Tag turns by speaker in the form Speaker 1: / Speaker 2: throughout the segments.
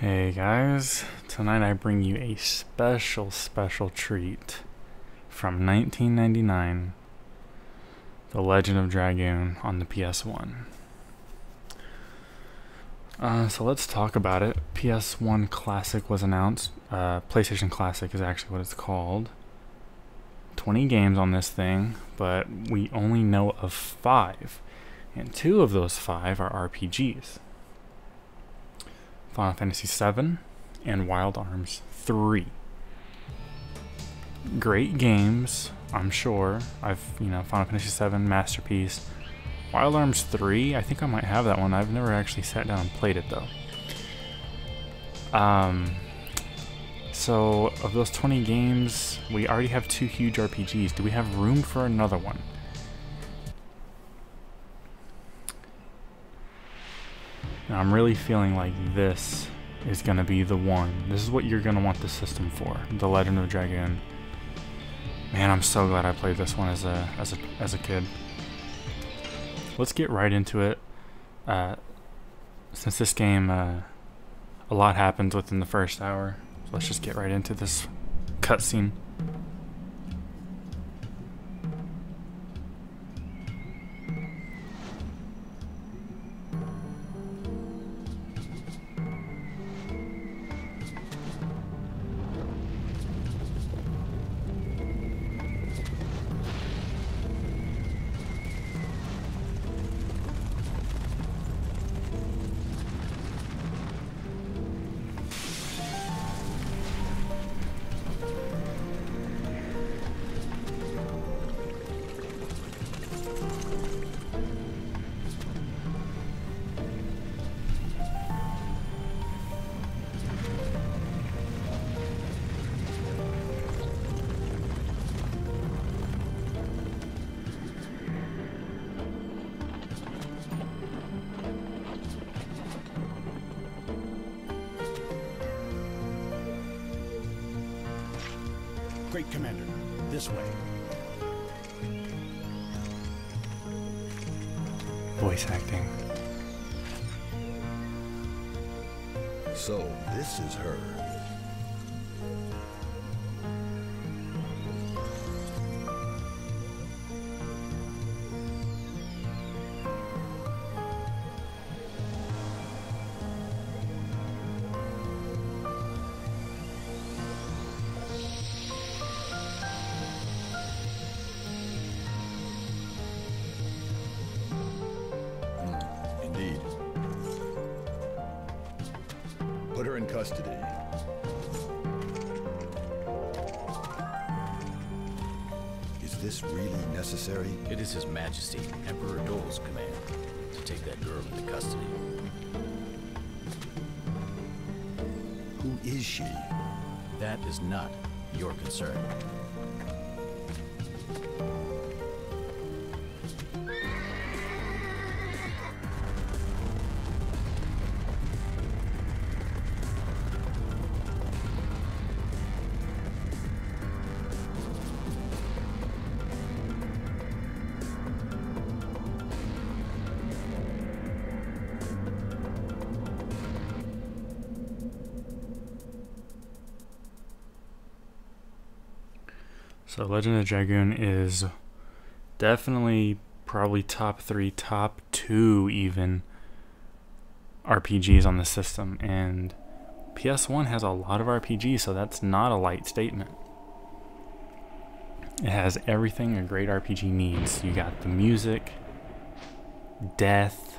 Speaker 1: Hey guys, tonight I bring you a special treat from 1999, The Legend of Dragoon on the PSOne. So let's talk about it. PSOne Classic was announced. PlayStation Classic is actually what it's called. 20 games on this thing, but we only know of 5, and 2 of those 5 are RPGs. Final Fantasy VII and Wild Arms 3. Great games, I'm sure. Final Fantasy VII, masterpiece. Wild Arms 3, I think I might have that one. I've never actually sat down and played it though. So of those 20 games, we already have 2 huge RPGs. Do we have room for another one? Now, I'm really feeling like this is going to be the one. This is what you're going to want the system for. The Legend of Dragoon. Man, I'm so glad I played this one as a kid. Let's get right into it. Since this game, a lot happens within the first hour. So let's just get right into this cutscene.
Speaker 2: Great Commander, this way.
Speaker 1: Voice acting.
Speaker 3: So, this is her. Indeed. Put her in custody. Is this really necessary?
Speaker 4: It is His Majesty, Emperor Dole's command to take that girl into custody.
Speaker 3: Who is she?
Speaker 4: That is not your concern.
Speaker 1: So Legend of Dragoon is definitely probably top 3, top 2 even RPGs on the system, and PSOne has a lot of RPGs, so that's not a light statement. It has everything a great RPG needs. You got the music, death,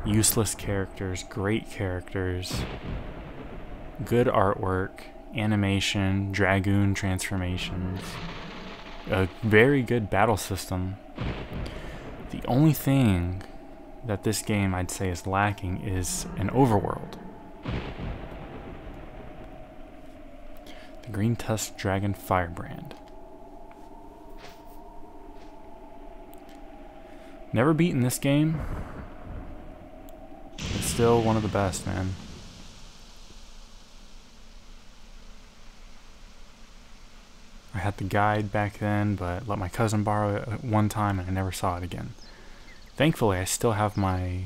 Speaker 1: useless characters, great characters, good artwork, animation, Dragoon transformations, a very good battle system. The only thing that this game I'd say is lacking is an overworld. The Green Tusk Dragon Firebrand. Never beaten this game. It's still one of the best, man. I had the guide back then, but let my cousin borrow it at one time and I never saw it again. Thankfully, I still have my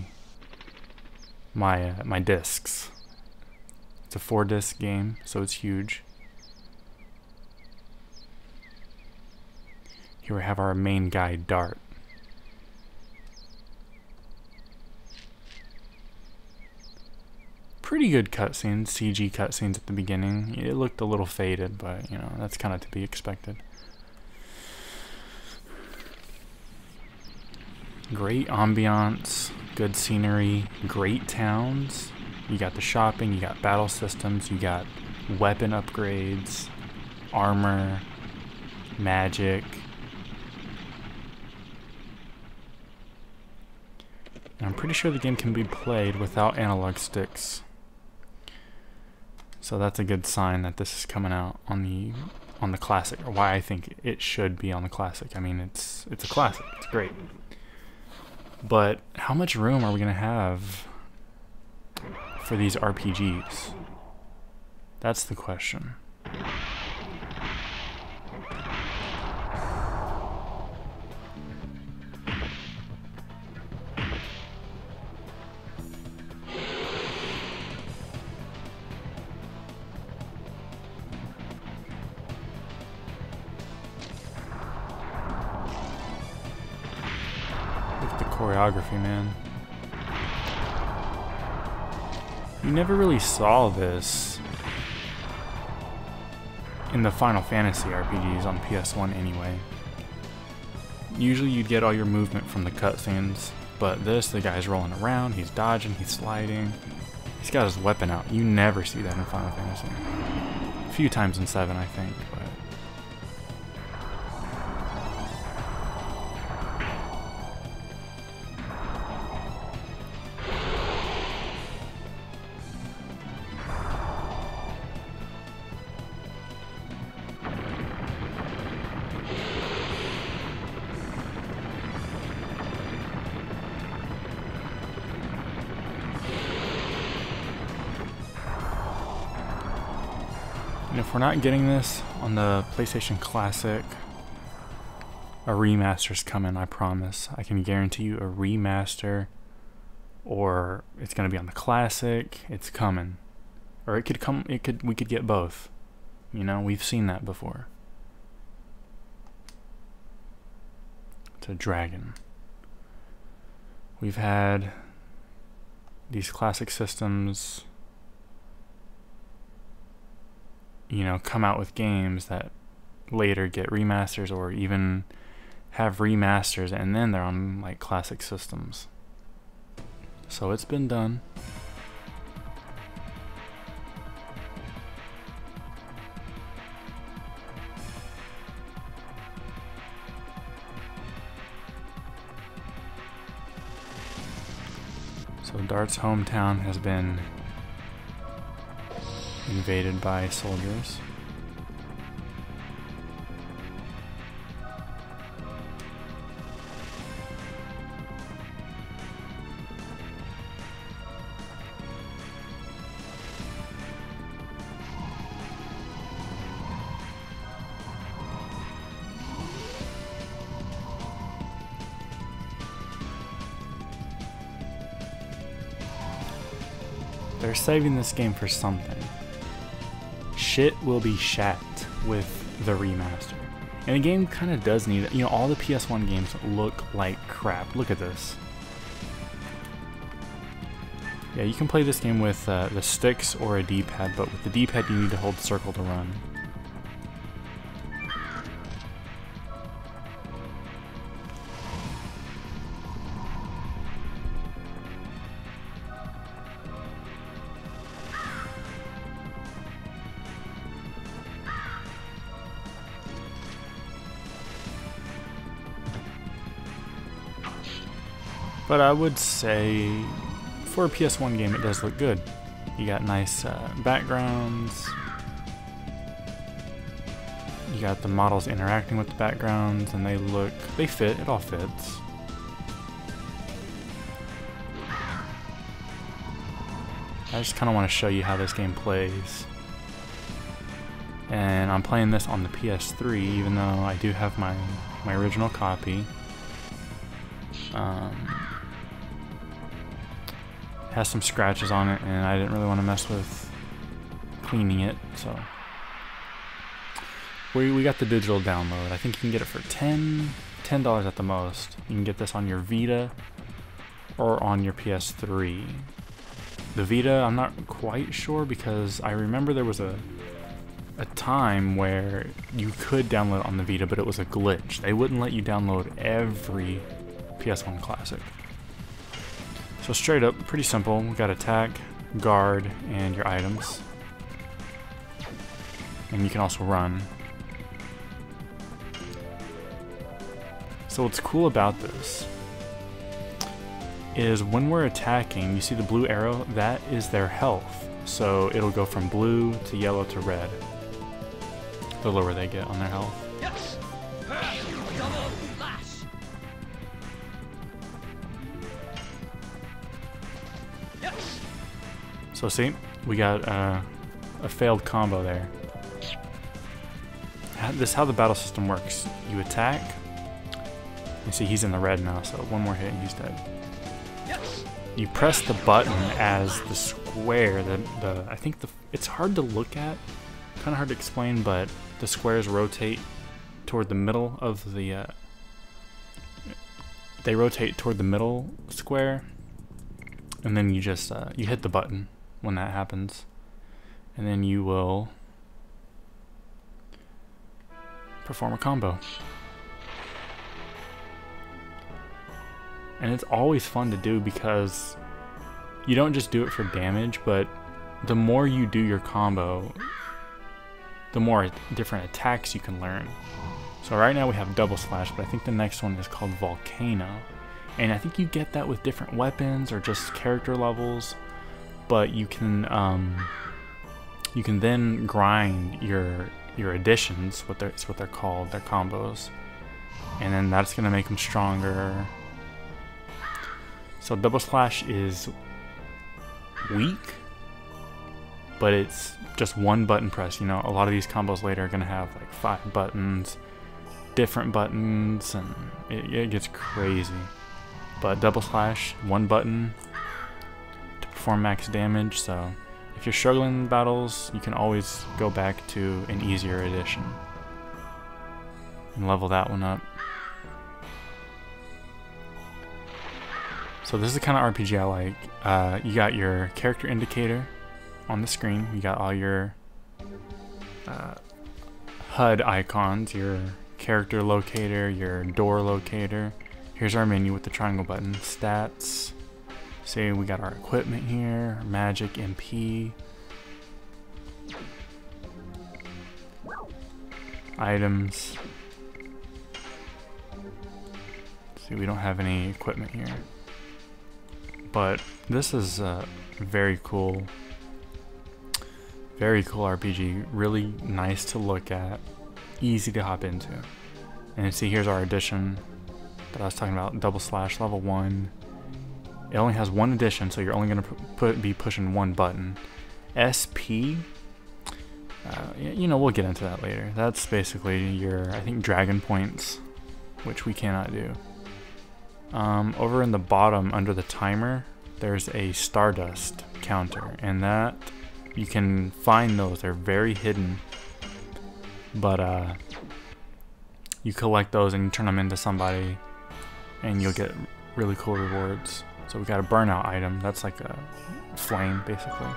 Speaker 1: my discs. It's a 4-disc game, so it's huge. Here we have our main guy, Dart. Pretty good cutscenes, CG cutscenes at the beginning. It looked a little faded, but you know, that's kind of to be expected. Great ambiance, good scenery, great towns. You got the shopping, you got battle systems, you got weapon upgrades, armor, magic. And I'm pretty sure the game can be played without analog sticks. So that's a good sign that this is coming out on the classic, or why I think it should be on the classic. I mean, it's a classic. It's great. But how much room are we going to have for these RPGs? That's the question. Choreography, man. You never really saw this in the Final Fantasy RPGs on PSOne anyway. Usually you'd get all your movement from the cutscenes, but this, the guy's rolling around, he's dodging, he's sliding. He's got his weapon out. You never see that in Final Fantasy. A few times in 7, I think, but and if we're not getting this on the PlayStation Classic, a remaster's coming, I promise. I can guarantee you a remaster, or it's gonna be on the Classic. It's coming, or it could come. We could get both. You know, we've seen that before. It's a dragon. We've had these classic systems, you know, come out with games that later get remasters, or even have remasters and then they're on like classic systems. So it's been done. So Dart's hometown has been invaded by soldiers. They're saving this game for something. Shit will be shat with the remaster. And the game kind of does need it. You know, all the PS1 games look like crap. Look at this. Yeah, you can play this game with the sticks or a D-pad, but with the D-pad you need to hold circle to run. But I would say, for a PS1 game, it does look good. You got nice backgrounds. You got the models interacting with the backgrounds, and they fit, it all fits. I just kind of want to show you how this game plays. And I'm playing this on the PS3, even though I do have my original copy. Has some scratches on it, and I didn't really want to mess with cleaning it, so we got the digital download. I think you can get it for $10 at the most. You can get this on your Vita or on your PS3. The Vita, I'm not quite sure, because I remember there was a time where you could download on the Vita, but it was a glitch. They wouldn't let you download every PSOne classic. So straight up, pretty simple. We got attack, guard, and your items. And you can also run. So what's cool about this is when we're attacking, you see the blue arrow? That is their health. So it'll go from blue to yellow to red, the lower they get on their health.
Speaker 5: Yes. Double flash. Yes.
Speaker 1: So see, we got a failed combo there. This is how the battle system works. You attack. You see he's in the red now, so one more hit and he's dead.
Speaker 5: Yes.
Speaker 1: You press the button as the square. I think it's hard to look at, kind of hard to explain, but the squares rotate toward the middle of the. They rotate toward the middle square, and then you just you hit the button when that happens, and then you will perform a combo. And it's always fun to do because you don't just do it for damage, but the more you do your combo, the more different attacks you can learn. So right now we have double slash, but I think the next one is called Volcano. And I think you get that with different weapons or just character levels, but you can then grind your additions, it's what they're called, their combos. And then that's gonna make them stronger. So double slash is weak, but it's just one button press. You know, a lot of these combos later are gonna have like 5 buttons, different buttons, and it gets crazy. But double slash, one button to perform max damage. So if you're struggling in battles, you can always go back to an easier edition and level that one up. So this is the kind of RPG I like. You got your character indicator on the screen. You got all your HUD icons, your character locator, your door locator. Here's our menu with the triangle button. Stats. See, we got our equipment here. Magic, MP. Items. See, we don't have any equipment here. But this is a very cool RPG. Really nice to look at, easy to hop into. And see, here's our edition that I was talking about, double slash level 1. It only has one edition, so you're only gonna be pushing one button. SP, you know, we'll get into that later. That's basically your, I think, dragon points, which we cannot do. Over in the bottom under the timer, there's a Stardust counter, and that you can find those. They're very hidden, but you collect those and you turn them into somebody, and you'll get really cool rewards. So we got a burnout item. That's like a flame, basically.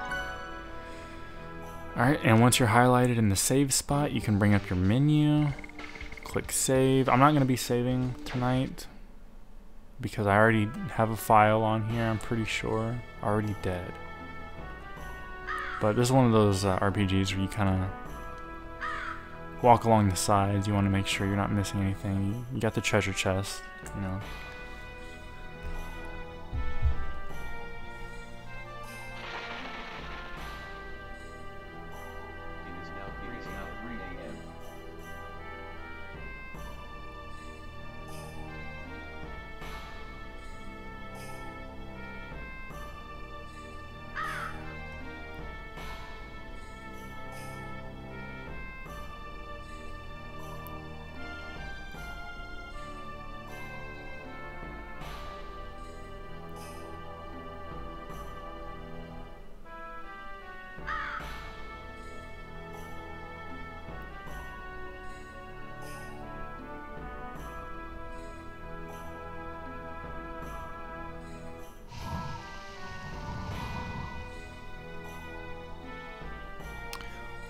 Speaker 1: All right, and once you're highlighted in the save spot, you can bring up your menu, click save. I'm not gonna be saving tonight, because I already have a file on here, I'm pretty sure. Already dead. But this is one of those RPGs where you kind of walk along the sides. You want to make sure you're not missing anything. You got the treasure chest, you know.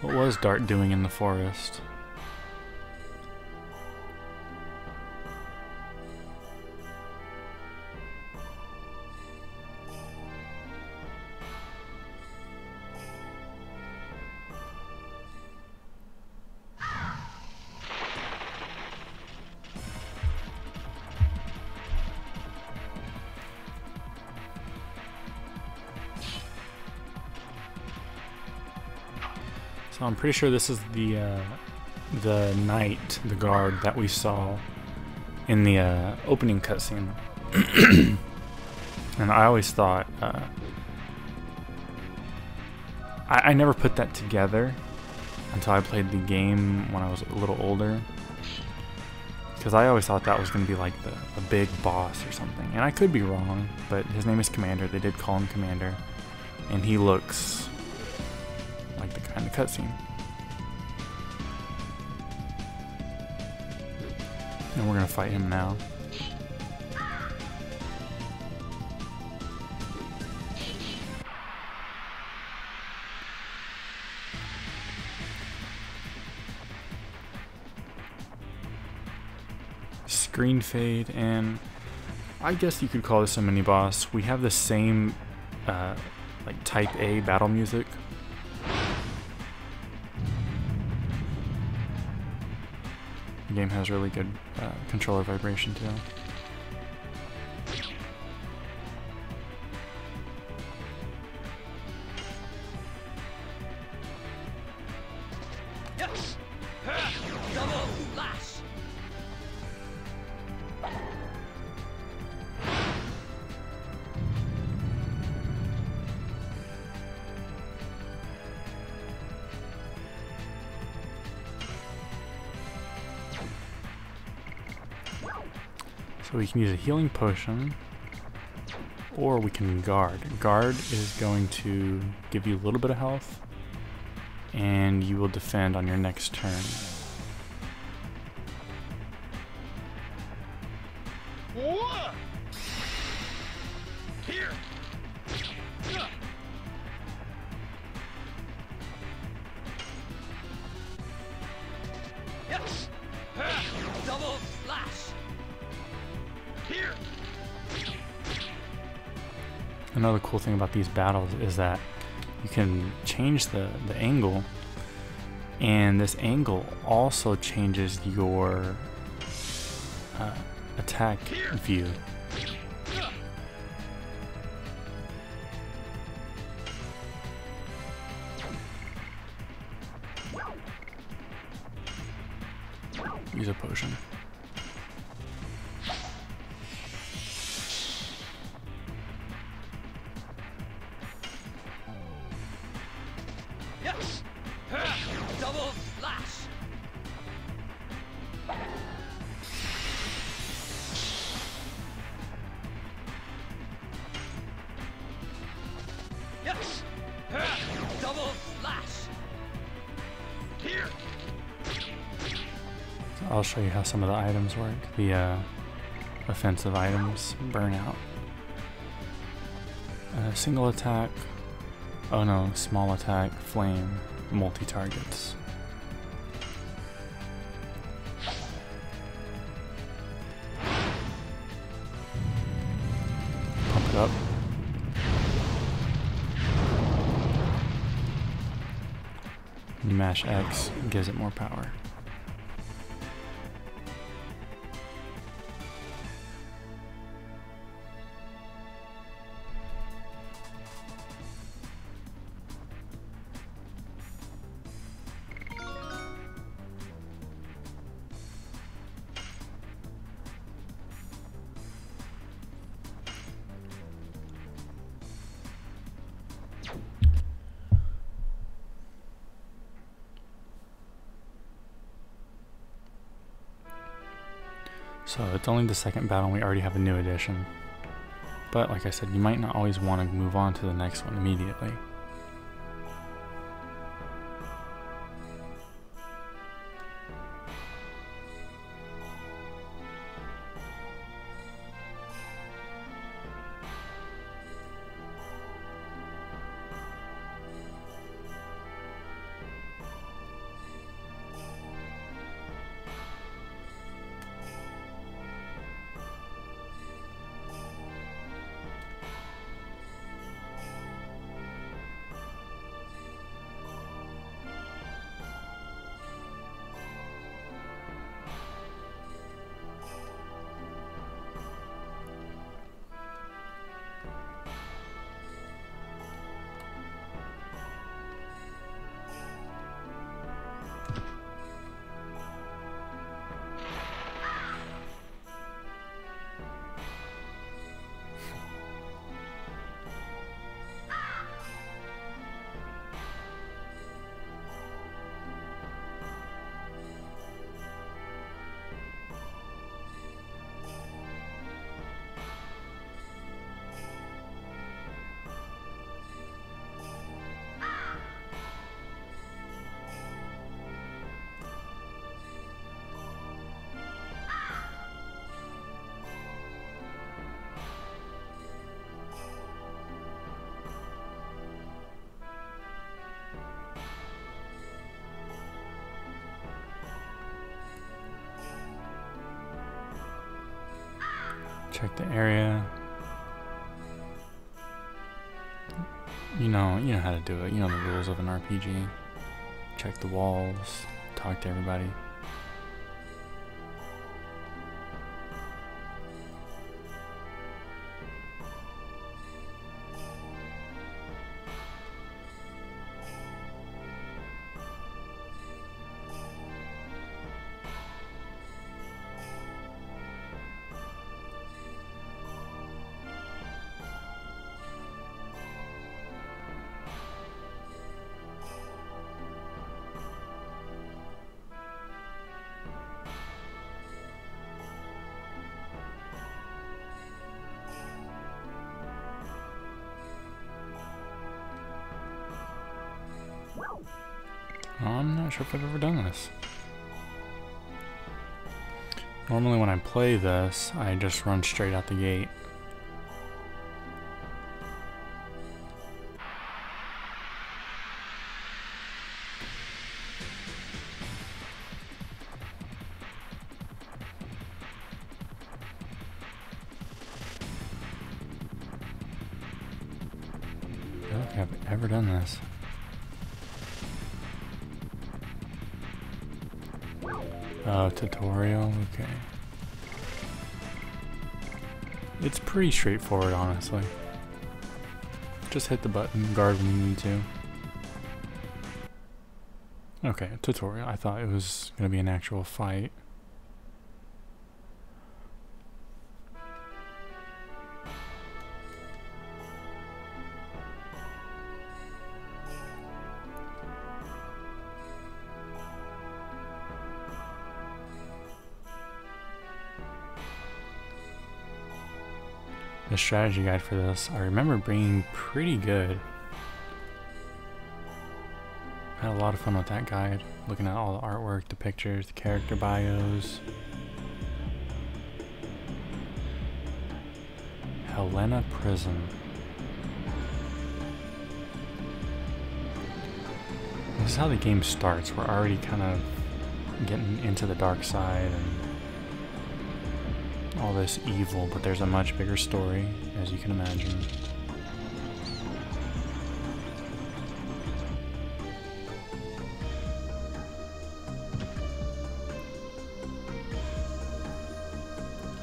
Speaker 1: What was Dart doing in the forest? So I'm pretty sure this is the knight, the guard that we saw in the opening cutscene. And I always thought I never put that together until I played the game when I was a little older, because I always thought that was going to be like the big boss or something, and I could be wrong, but his name is Commander. They did call him Commander, and he looks like the guy in the cutscene. And we're gonna fight him now. Screen fade, and I guess you could call this a mini boss. We have the same like Type A battle music. The game has really good controller vibration too.
Speaker 5: Double lash.
Speaker 1: So we can use a healing potion, or we can guard. Guard is going to give you a little bit of health, and you will defend on your next turn.
Speaker 5: Here. Yes. Double lash. Here.
Speaker 1: Another cool thing about these battles is that you can change the angle, and this angle also changes your attack view. Use a potion.
Speaker 5: Yes. Double lash. Yes. Double lash. Here.
Speaker 1: I'll show you how some of the items work. The offensive items, burnout. Single attack. Oh no, small attack, flame, multi-targets. Pump it up. You mash X, gives it more power. So it's only the second battle and we already have a new addition. But like I said, you might not always want to move on to the next one immediately. Check the area. You know how to do it. You know the rules of an RPG. Check the walls. Talk to everybody. I'm not sure if I've ever done this. Normally when I play this, I just run straight out the gate. I don't think I've ever done this. Oh, tutorial, okay. It's pretty straightforward, honestly. Just hit the button, guard when you need to. Okay, tutorial. I thought it was gonna be an actual fight. The strategy guide for this, I remember being pretty good. I had a lot of fun with that guide, looking at all the artwork, the pictures, the character bios. Helena Prison. This is how the game starts. We're already kind of getting into the dark side and all this evil, but there's a much bigger story, as you can imagine.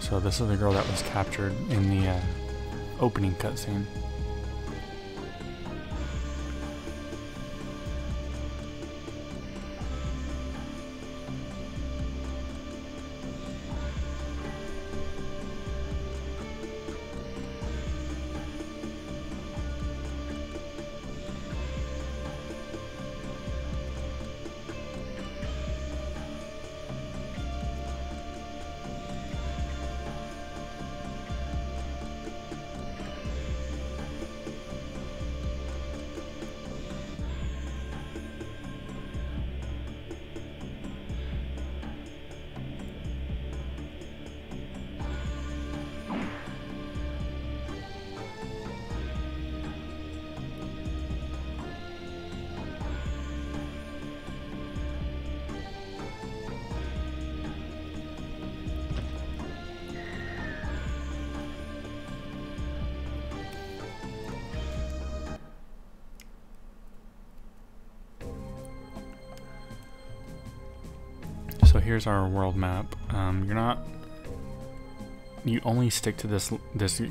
Speaker 1: So this is the girl that was captured in the opening cutscene. So here's our world map. You only stick to this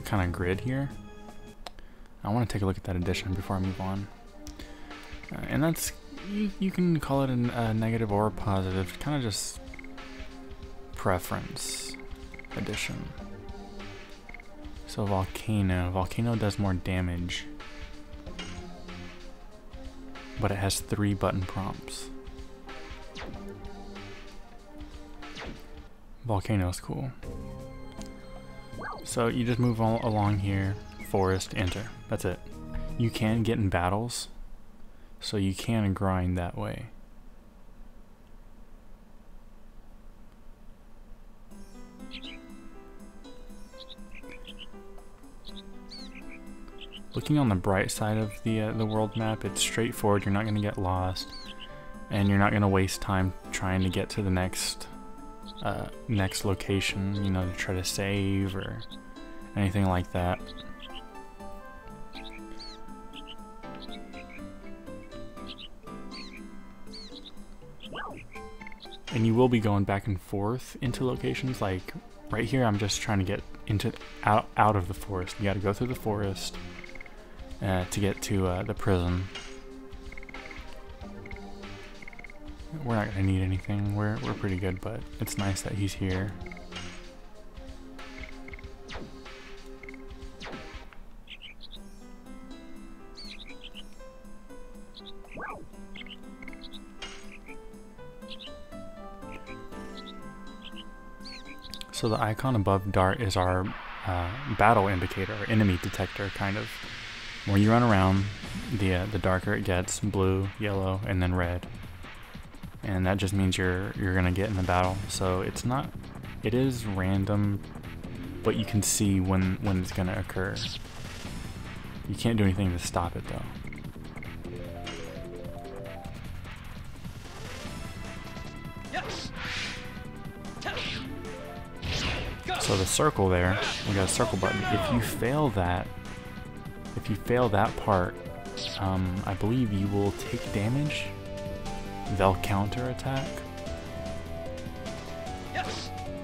Speaker 1: kind of grid here. I want to take a look at that addition before I move on. And that's, you can call it a negative or a positive, kind of just preference addition. So Volcano does more damage, but it has 3 button prompts. Volcano's cool. So you just move along here, forest, enter. That's it. You can get in battles, so you can grind that way. Looking on the bright side of the world map, it's straightforward. You're not going to get lost, and you're not going to waste time trying to get to the next location, you know, to try to save or anything like that. And you will be going back and forth into locations. Like right here, I'm just trying to get into out of the forest. You got to go through the forest to get to the prison. We're not gonna need anything. We're pretty good, but it's nice that he's here. So the icon above Dart is our battle indicator, or enemy detector, kind of. When you run around, the darker it gets, blue, yellow, and then red. And that just means you're gonna get in the battle. So it's not, it is random, but you can see when it's gonna occur. You can't do anything to stop it though. So the circle there, we got a circle button. If you fail that part, I believe you will take damage. They'll counter attack.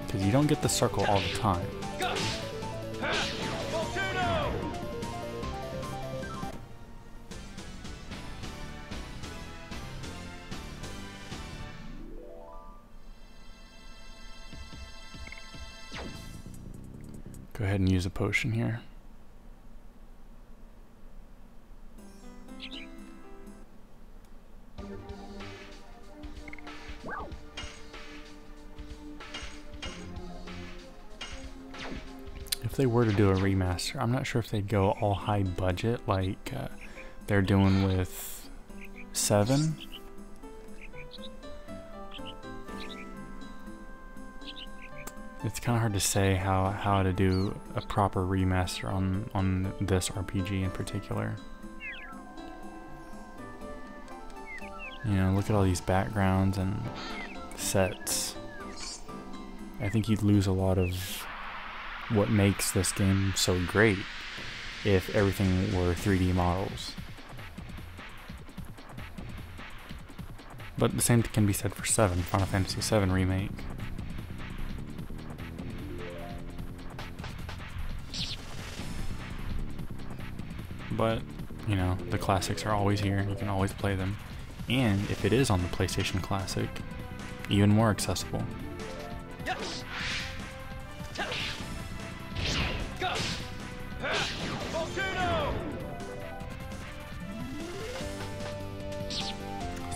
Speaker 1: Because you don't get the circle all the time. Go ahead and use a potion here. If they were to do a remaster, I'm not sure if they'd go all high budget like they're doing with 7. It's kind of hard to say how to do a proper remaster on this RPG in particular. You know, look at all these backgrounds and sets. I think you'd lose a lot of what makes this game so great if everything were 3D models. But the same can be said for 7, Final Fantasy VII Remake. But, you know, the classics are always here, you can always play them. And if it is on the PlayStation Classic, even more accessible.
Speaker 5: Yes.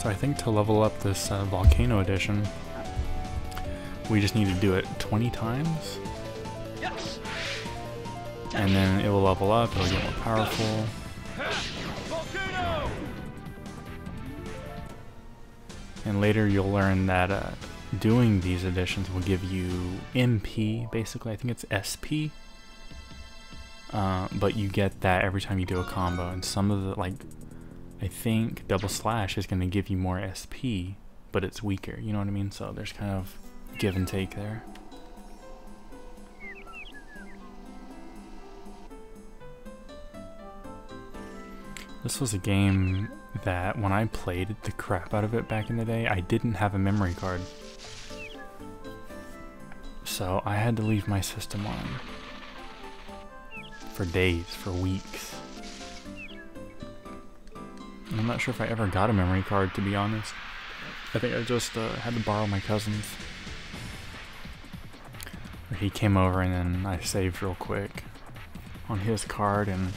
Speaker 1: So I think to level up this Volcano Edition, we just need to do it 20 times.
Speaker 5: Yes.
Speaker 1: And then it will level up, it'll get more powerful. And later you'll learn that doing these editions will give you MP, basically. I think it's SP. But you get that every time you do a combo. And some of the, like, I think Double Slash is going to give you more SP, but it's weaker, you know what I mean? So there's kind of give and take there. This was a game that when I played the crap out of it back in the day, I didn't have a memory card. So I had to leave my system on for days, for weeks. And I'm not sure if I ever got a memory card, to be honest. I think I just had to borrow my cousin's. He came over and then I saved real quick on his card and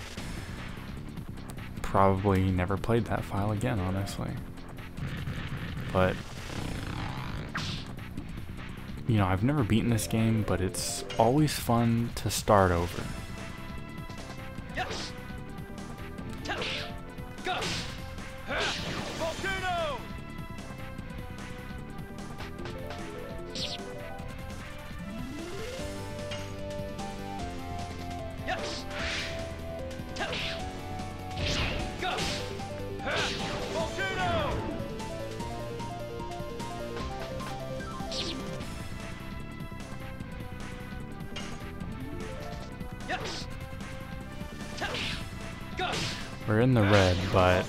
Speaker 1: probably never played that file again, honestly. But, you know, I've never beaten this game, but it's always fun to start over.
Speaker 5: Yes. Go. Volcano. Yes. Go. Volcano. Yes. Go.
Speaker 1: We're in the red, but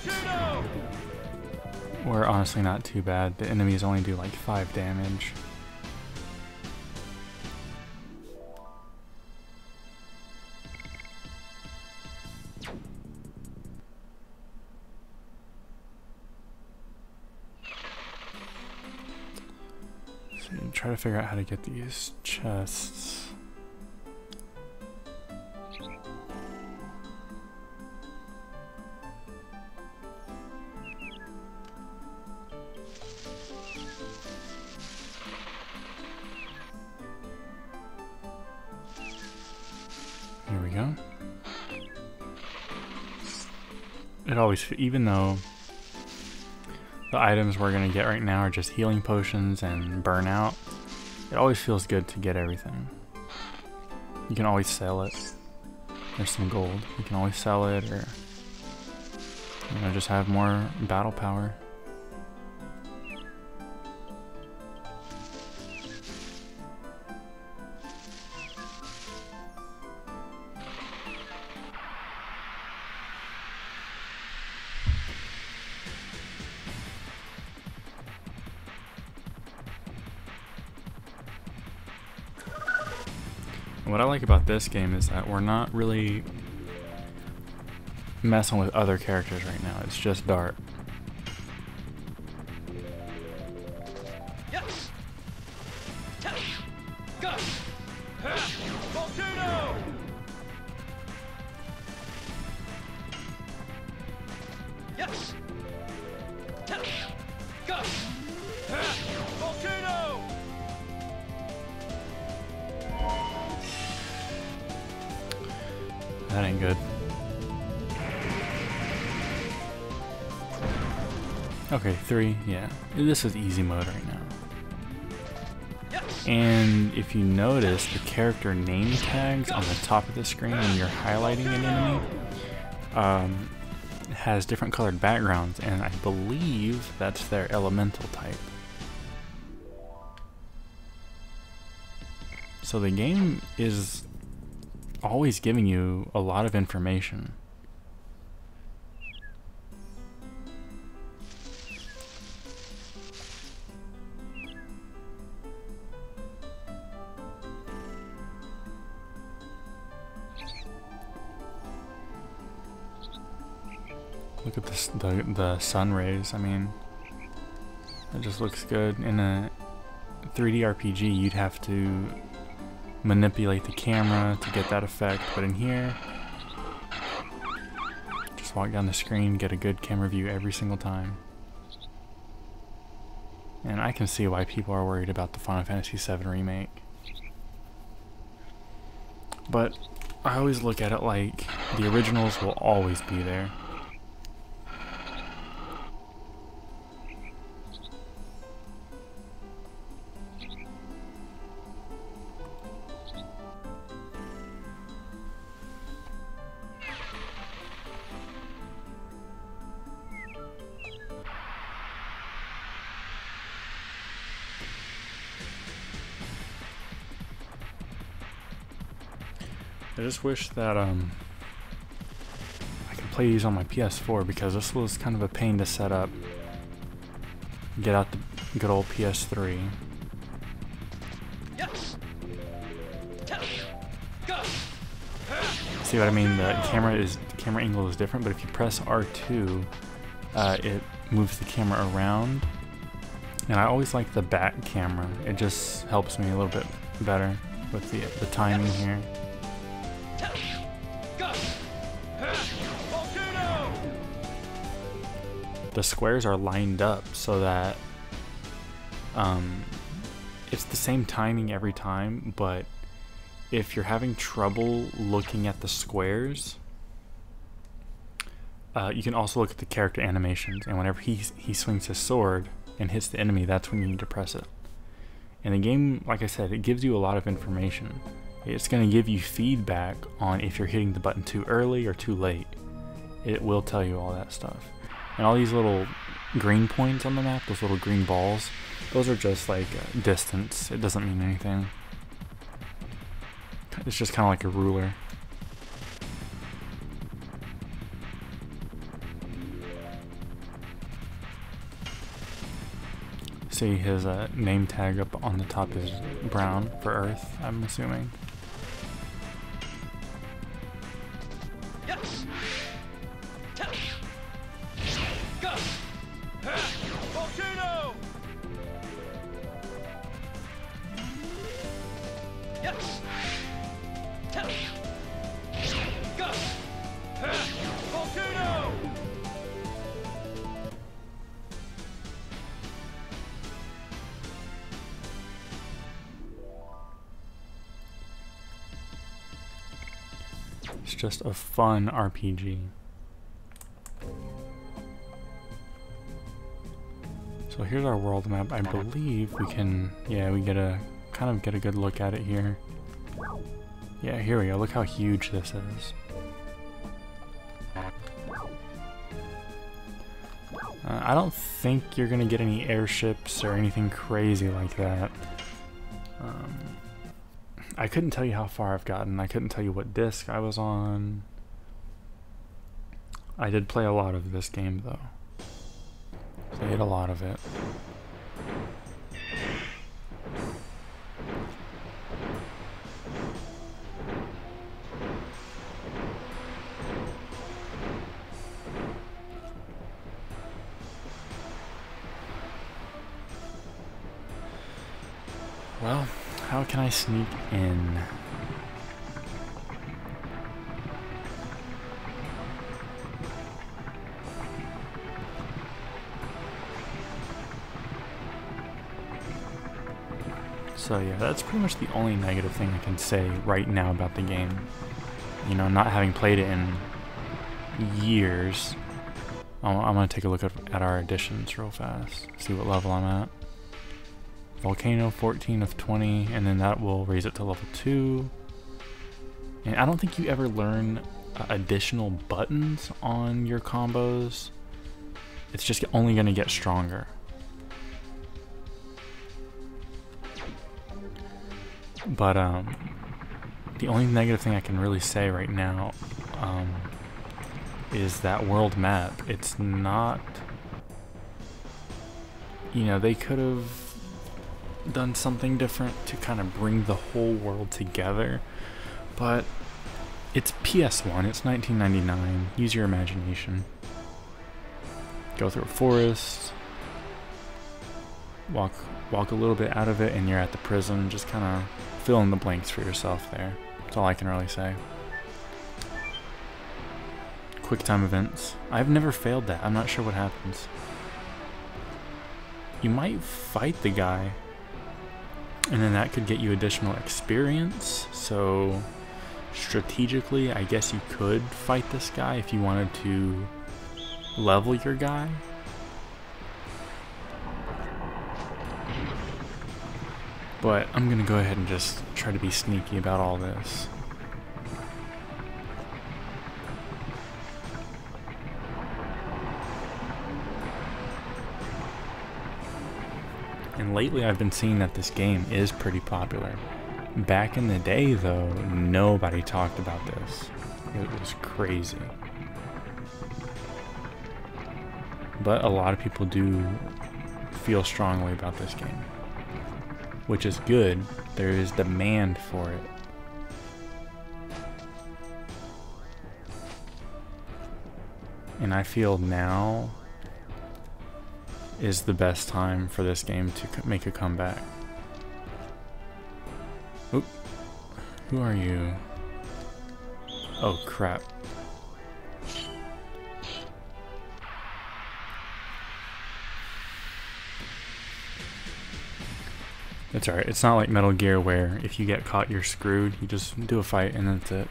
Speaker 1: we're honestly not too bad. The enemies only do like 5 damage. So you try to figure out how to get these chests. Here we go. It always, even though the items we're gonna get right now are just healing potions and burnout, it always feels good to get everything. You can always sell it. There's some gold. You can always sell it, or you know, just have more battle power. What I like about this game is that we're not really messing with other characters right now. It's just Dart.
Speaker 5: Yes. Go. Volcano. Yes. Go. Volcano.
Speaker 1: That ain't good. Okay, 3, yeah. This is easy mode right now.
Speaker 5: Yes.
Speaker 1: And if you notice, the character name tags on the top of the screen when you're highlighting an enemy has different colored backgrounds, and I believe that's their elemental type. So the game is always giving you a lot of information. Look at this, the sun rays. I mean, it just looks good. In a 3D RPG, you'd have to manipulate the camera to get that effect, but in here, just walk down the screen, get a good camera view every single time. And I can see why people are worried about the Final Fantasy VII Remake. But I always look at it like the originals will always be there. I just wish that I could play these on my PS4, because this was kind of a pain to set up. Get out the good old PS3.
Speaker 5: Yes. Go.
Speaker 1: See what I mean? The camera angle is different, but if you press R2, it moves the camera around. And I always like the back camera. It just helps me a little bit better with the timing here. The squares are lined up so that it's the same timing every time, but if you're having trouble looking at the squares, you can also look at the character animations, and whenever he swings his sword and hits the enemy, that's when you need to press it. And the game, like I said, it gives you a lot of information. It's going to give you feedback on if you're hitting the button too early or too late. It will tell you all that stuff. And all these little green points on the map, those little green balls, those are just like distance. It doesn't mean anything. It's just kind of like a ruler. see his name tag up on the top is brown for Earth, I'm assuming.
Speaker 5: Yes. Go. Volcano. Yes. Go. Volcano.
Speaker 1: It's just a fun RPG. So here's our world map. I believe we can, yeah, we get a kind of get a good look at it here. Yeah, here we go. Look how huge this is. I don't think you're gonna get any airships or anything crazy like that. I couldn't tell you how far I've gotten. I couldn't tell you what disc I was on. I did play a lot of this game though. Played a lot of it. Well, how can I sneak in? So yeah, that's pretty much the only negative thing I can say right now about the game. You know, not having played it in years. I'm gonna take a look at our additions real fast, see what level I'm at. Volcano 14 of 20, and then that will raise it to level 2. And I don't think you ever learn additional buttons on your combos. It's just only gonna get stronger. But the only negative thing I can really say right now is that world map. It's not, you know, they could have done something different to kind of bring the whole world together, but it's PSOne, it's 1999, use your imagination. Go through a forest, walk a little bit out of it and you're at the prison. Just kind of fill in the blanks for yourself there. That's all I can really say. Quick time events. I've never failed that. I'm not sure what happens. You might fight the guy, and then that could get you additional experience. So strategically, I guess you could fight this guy if you wanted to level your guy. But I'm gonna go ahead and just try to be sneaky about all this. And lately I've been seeing that this game is pretty popular. Back in the day though, nobody talked about this. It was crazy. But a lot of people do feel strongly about this game, which is good. There is demand for it. And I feel now is the best time for this game to make a comeback. Oop. Who are you? Oh crap. It's alright, it's not like Metal Gear where if you get caught you're screwed. You just do a fight and that's it.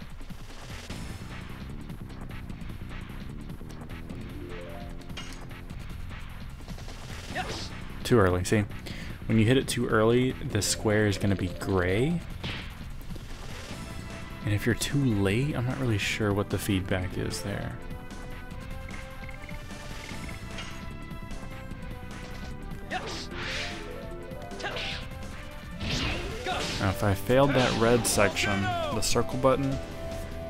Speaker 5: Yes.
Speaker 1: Too early, see? When you hit it too early, the square is going to be gray. And if you're too late, I'm not really sure what the feedback is there.
Speaker 5: Yes.
Speaker 1: Now, if I failed that red section, the circle button,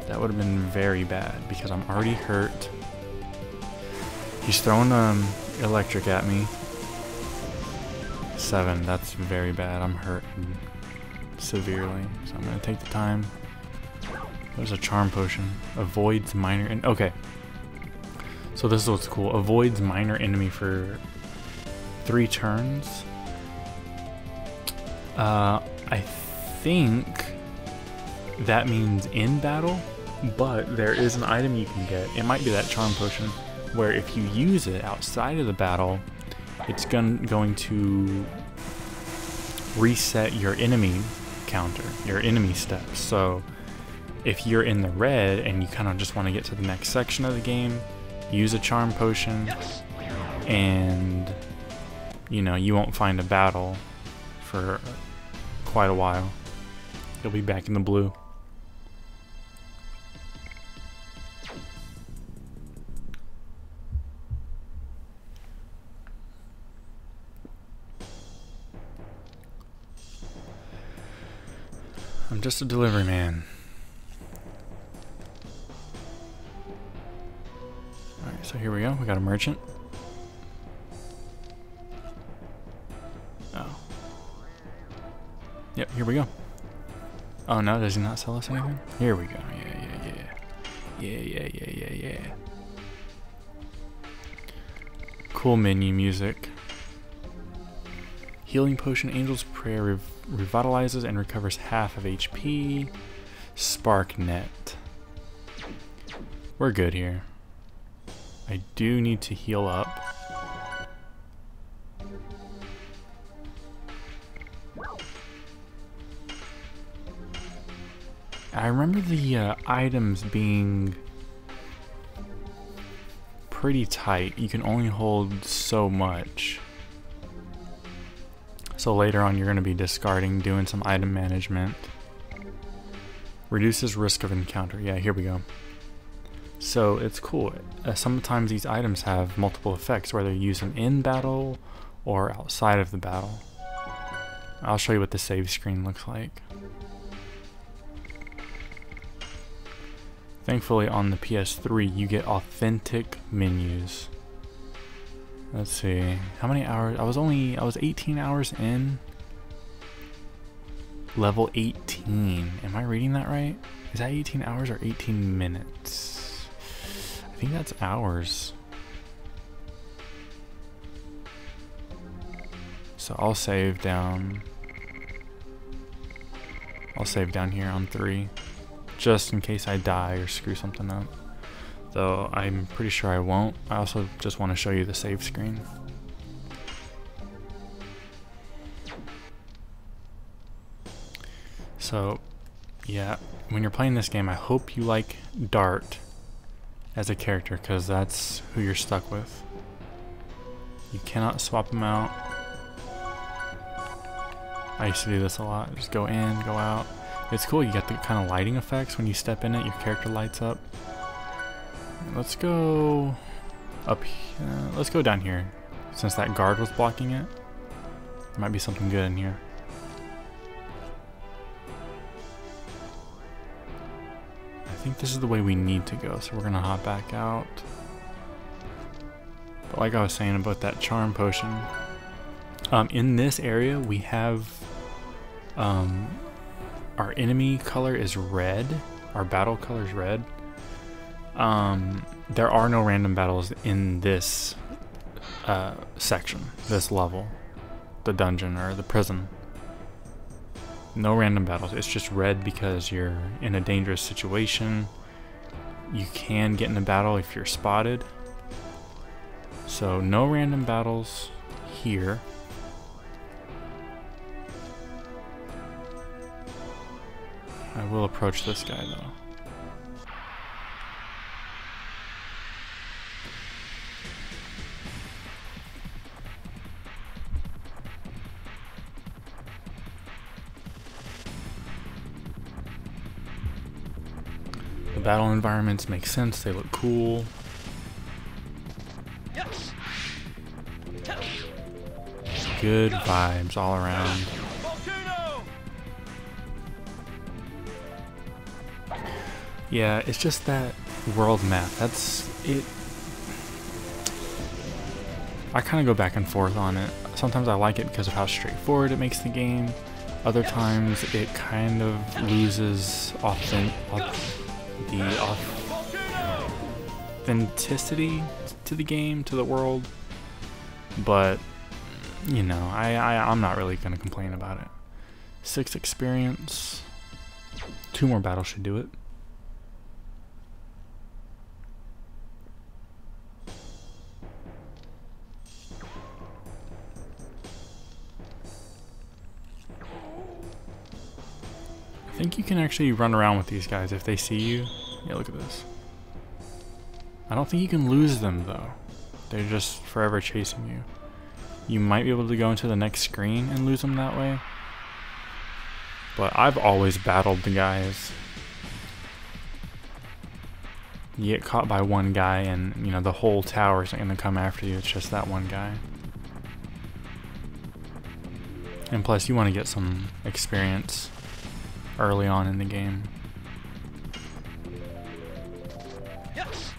Speaker 1: that would have been very bad because I'm already hurt. He's throwing electric at me. 7. That's very bad. I'm hurting severely. So I'm going to take the time. There's a charm potion. Avoids minor... okay. So this is what's cool. Avoids minor enemy for 3 turns. I think that means in battle, but there is an item you can get. It might be that charm potion, where if you use it outside of the battle, it's going to reset your enemy counter, your enemy steps. So if you're in the red and you kind of just want to get to the next section of the game, use a charm potion, and you know, you won't find a battle for quite a while. You'll be back in the blue. I'm just a delivery man. Alright, so here we go. We got a merchant. Oh. Yep, here we go. Oh no, does he not sell us anything? Here we go. Yeah. Cool menu music. Healing potion, Angel's Prayer revitalizes and recovers half of HP. Spark net. We're good here. I do need to heal up. I remember the items being pretty tight. You can only hold so much. So later on you're going to be discarding, doing some item management. Reduces risk of encounter. Yeah, here we go. So it's cool. Sometimes these items have multiple effects, whether you use them in battle or outside of the battle. I'll show you what the save screen looks like. Thankfully on the PS3 you get authentic menus. Let's see, how many hours? I was 18 hours in. Level 18. Am I reading that right? Is that 18 hours or 18 minutes? I think that's hours. So I'll save down. I'll save down here on 3. Just in case I die or screw something up. Though I'm pretty sure I won't. I also just want to show you the save screen. So, yeah, when you're playing this game, I hope you like Dart as a character, because that's who you're stuck with. You cannot swap them out. I used to do this a lot. Just go in, go out. It's cool, you get the kind of lighting effects when you step in it, your character lights up. Let's go up here. Let's go down here. Since that guard was blocking it, there might be something good in here. I think this is the way we need to go, so we're gonna hop back out. But like I was saying about that charm potion, in this area we have our enemy color is red, our battle color is red. There are no random battles in this section, this level, the dungeon or the prison. No random battles. It's just red because you're in a dangerous situation. You can get in a battle if you're spotted. So no random battles here. I will approach this guy though. The battle environments make sense, they look cool.
Speaker 5: Yes.
Speaker 1: Good vibes all around.
Speaker 5: Volcano.
Speaker 1: Yeah, it's just that world map. That's it. I kind of go back and forth on it. Sometimes I like it because of how straightforward it makes the game. Other times it kind of loses the authenticity to the game, to the world. But, you know, I'm not really going to complain about it. 6 experience. 2 more battles should do it. I think you can actually run around with these guys if they see you. Yeah, look at this. I don't think you can lose them though. They're just forever chasing you. You might be able to go into the next screen and lose them that way. But I've always battled the guys. You get caught by one guy and, you know, the whole tower isn't going to come after you. It's just that one guy. And plus you want to get some experience early on in the game.
Speaker 5: Yes.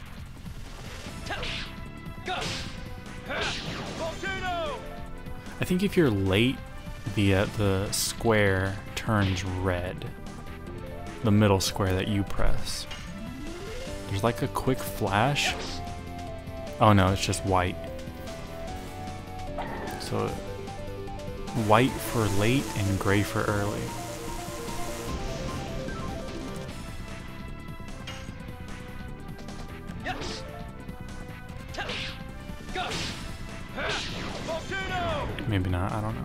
Speaker 5: Go. Volcano.
Speaker 1: I think if you're late, the square turns red. The middle square that you press. There's like a quick flash. Oh no, it's just white. So white for late and gray for early.
Speaker 5: Yes. Go. Volcano.
Speaker 1: Maybe not, I don't know.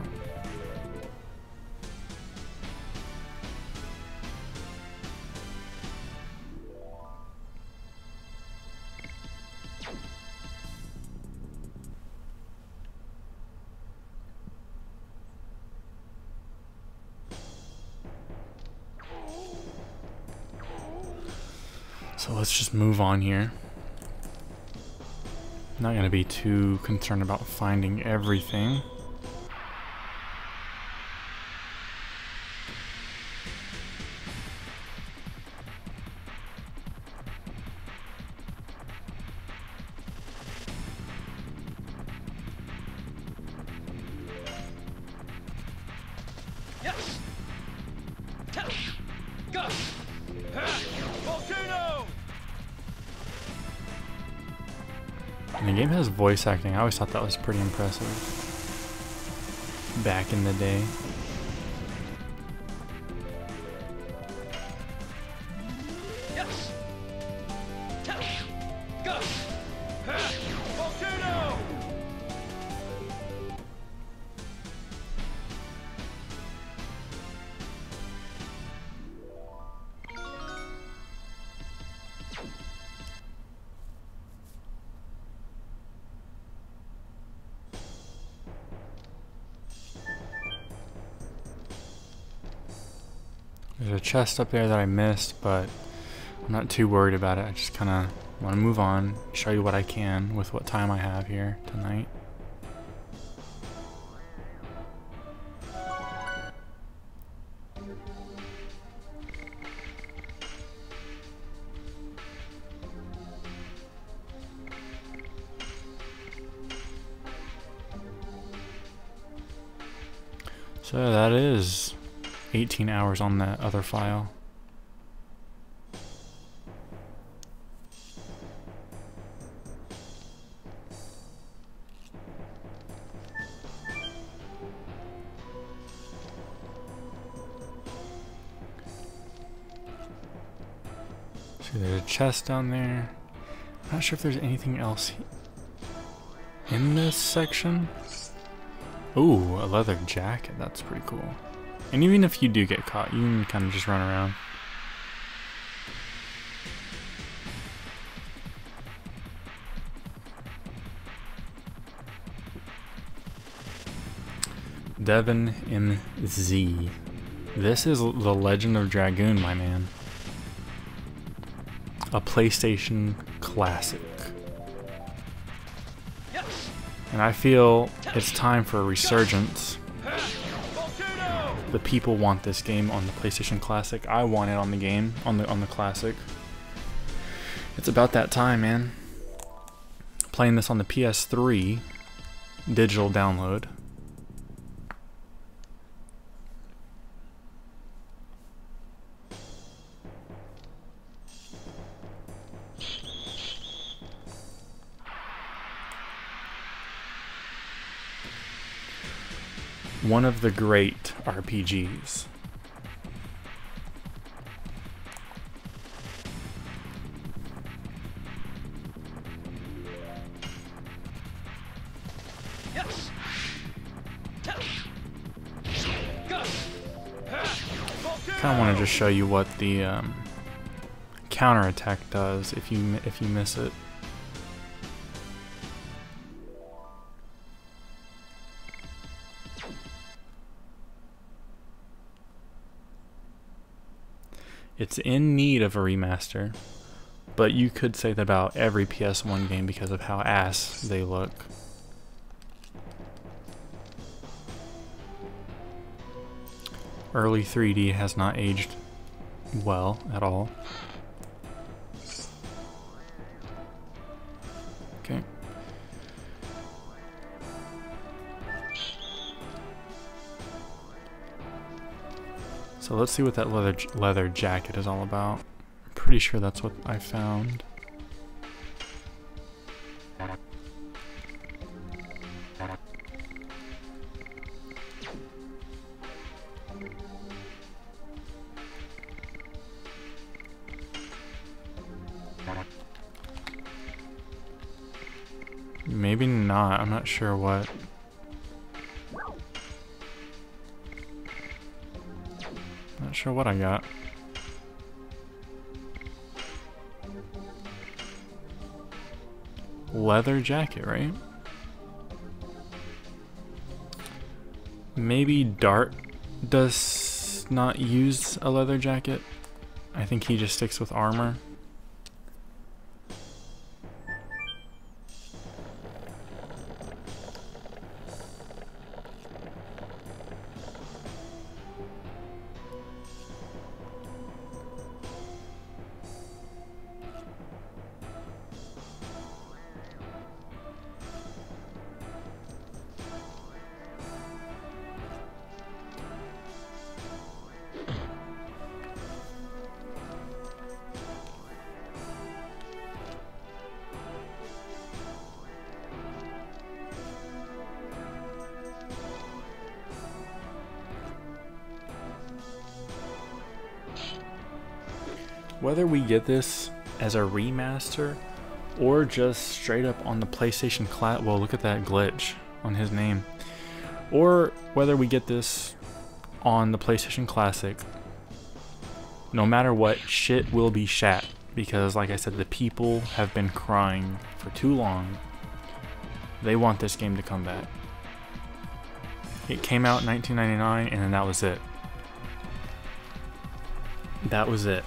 Speaker 1: So let's just move on here. Not going to be too concerned about finding everything.
Speaker 5: Yes. Go. Volcano.
Speaker 1: And the game has voice acting. I always thought that was pretty impressive. Back in the day.
Speaker 5: Yes. Go. Volcano.
Speaker 1: There's a chest up there that I missed, but I'm not too worried about it. I just kind of want to move on, show you what I can with what time I have here tonight. So that is 18 hours on that other file. See, there's a chest down there. I'm not sure if there's anything else in this section. Ooh, a leather jacket. That's pretty cool. And even if you do get caught, you can kind of just run around. Devin MZ. This is The Legend of Dragoon, my man. A PlayStation classic. And I feel it's time for a resurgence. The people want this game on the PlayStation Classic. I want it on the game, on the Classic. It's about that time, man. Playing this on the PS3 digital download. One of the great RPGs.
Speaker 5: Yes.
Speaker 1: Kind of want to just show you what the counterattack does if you miss it. It's in need of a remaster, but you could say that about every PS1 game because of how ass they look. Early 3D has not aged well at all. Okay. So let's see what that leather jacket is all about. I'm pretty sure that's what I found. Maybe not, I'm not sure what. Not sure what I got. Leather jacket, right? Maybe Dart does not use a leather jacket. I think he just sticks with armor. Whether we get this as a remaster or just straight up on the PlayStation Classic, well, look at that glitch on his name, or whether we get this on the PlayStation Classic, no matter what, shit will be shat, because like I said, the people have been crying for too long. They want this game to come back. It came out in 1999 and then that was it. That was it.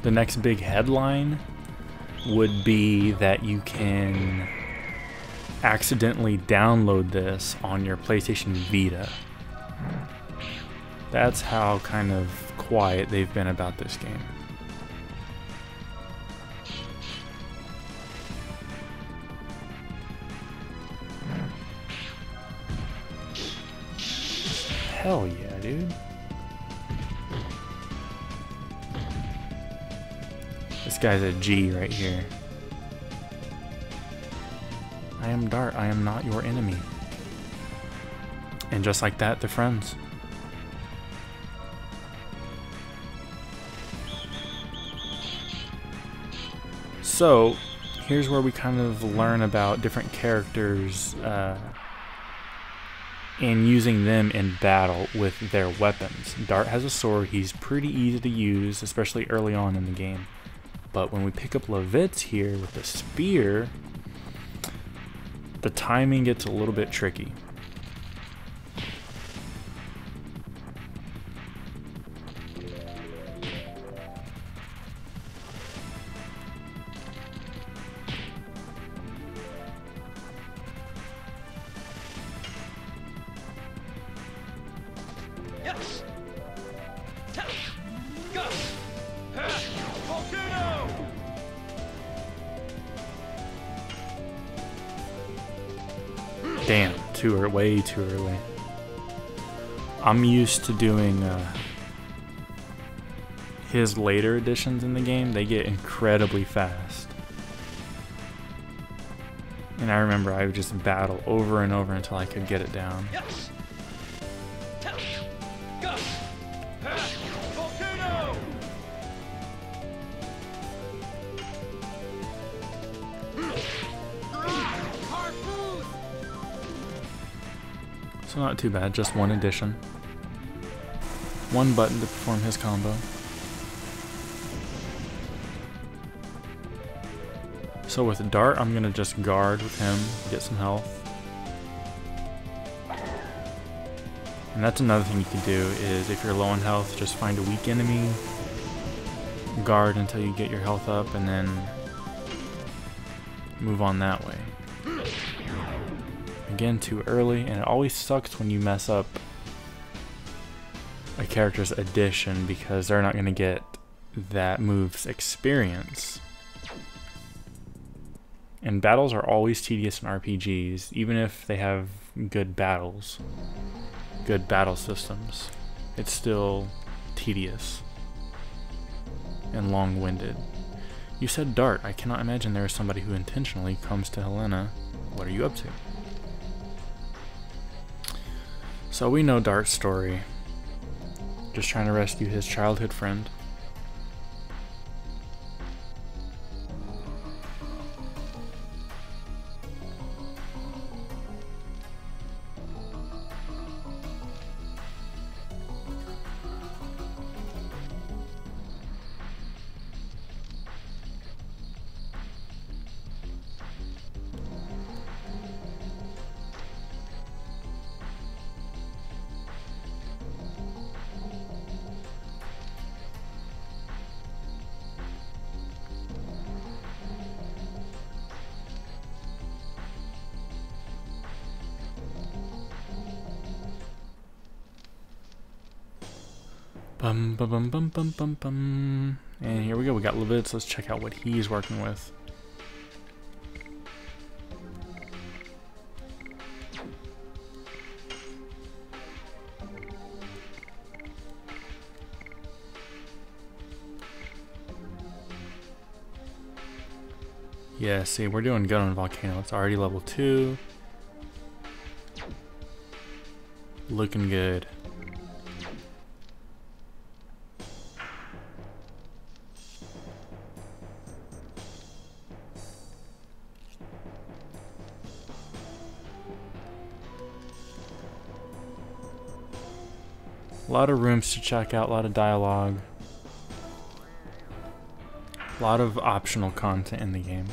Speaker 1: The next big headline would be that you can accidentally download this on your PlayStation Vita. That's how kind of quiet they've been about this game. Hell yeah, dude. This guy's a G right here. I am Dart, I am not your enemy. And just like that, they're friends. So, here's where we kind of learn about different characters and using them in battle with their weapons. Dart has a sword, he's pretty easy to use, especially early on in the game. But when we pick up Levitz here with the spear, the timing gets a little bit tricky.
Speaker 5: Yes. Go. Volcano.
Speaker 1: Damn, way too early. I'm used to doing his later editions in the game. They get incredibly fast. And I remember I would just battle over and over until I could get it down.
Speaker 5: Yes. Go. Volcano. Harpoon.
Speaker 1: So not too bad, just one addition. One button to perform his combo. So with Dart, I'm gonna just guard with him, get some health. And that's another thing you can do is if you're low on health, just find a weak enemy, guard until you get your health up, and then move on that way. Again, too early, and it always sucks when you mess up a character's addition because they're not going to get that move's experience. And battles are always tedious in RPGs, even if they have good battles, good battle systems. It's still tedious and long-winded. You said Dart. I cannot imagine there is somebody who intentionally comes to Helena. What are you up to? So we know Dart's story. Just trying to rescue his childhood friend. Bum, bum, bum, bum, bum, bum, bum. And here we go, we got Levitz. Let's check out what he's working with. Yeah, see, we're doing good on Volcano. It's already level 2. Looking good. A lot of rooms to check out, a lot of dialogue. A lot of optional content in the game.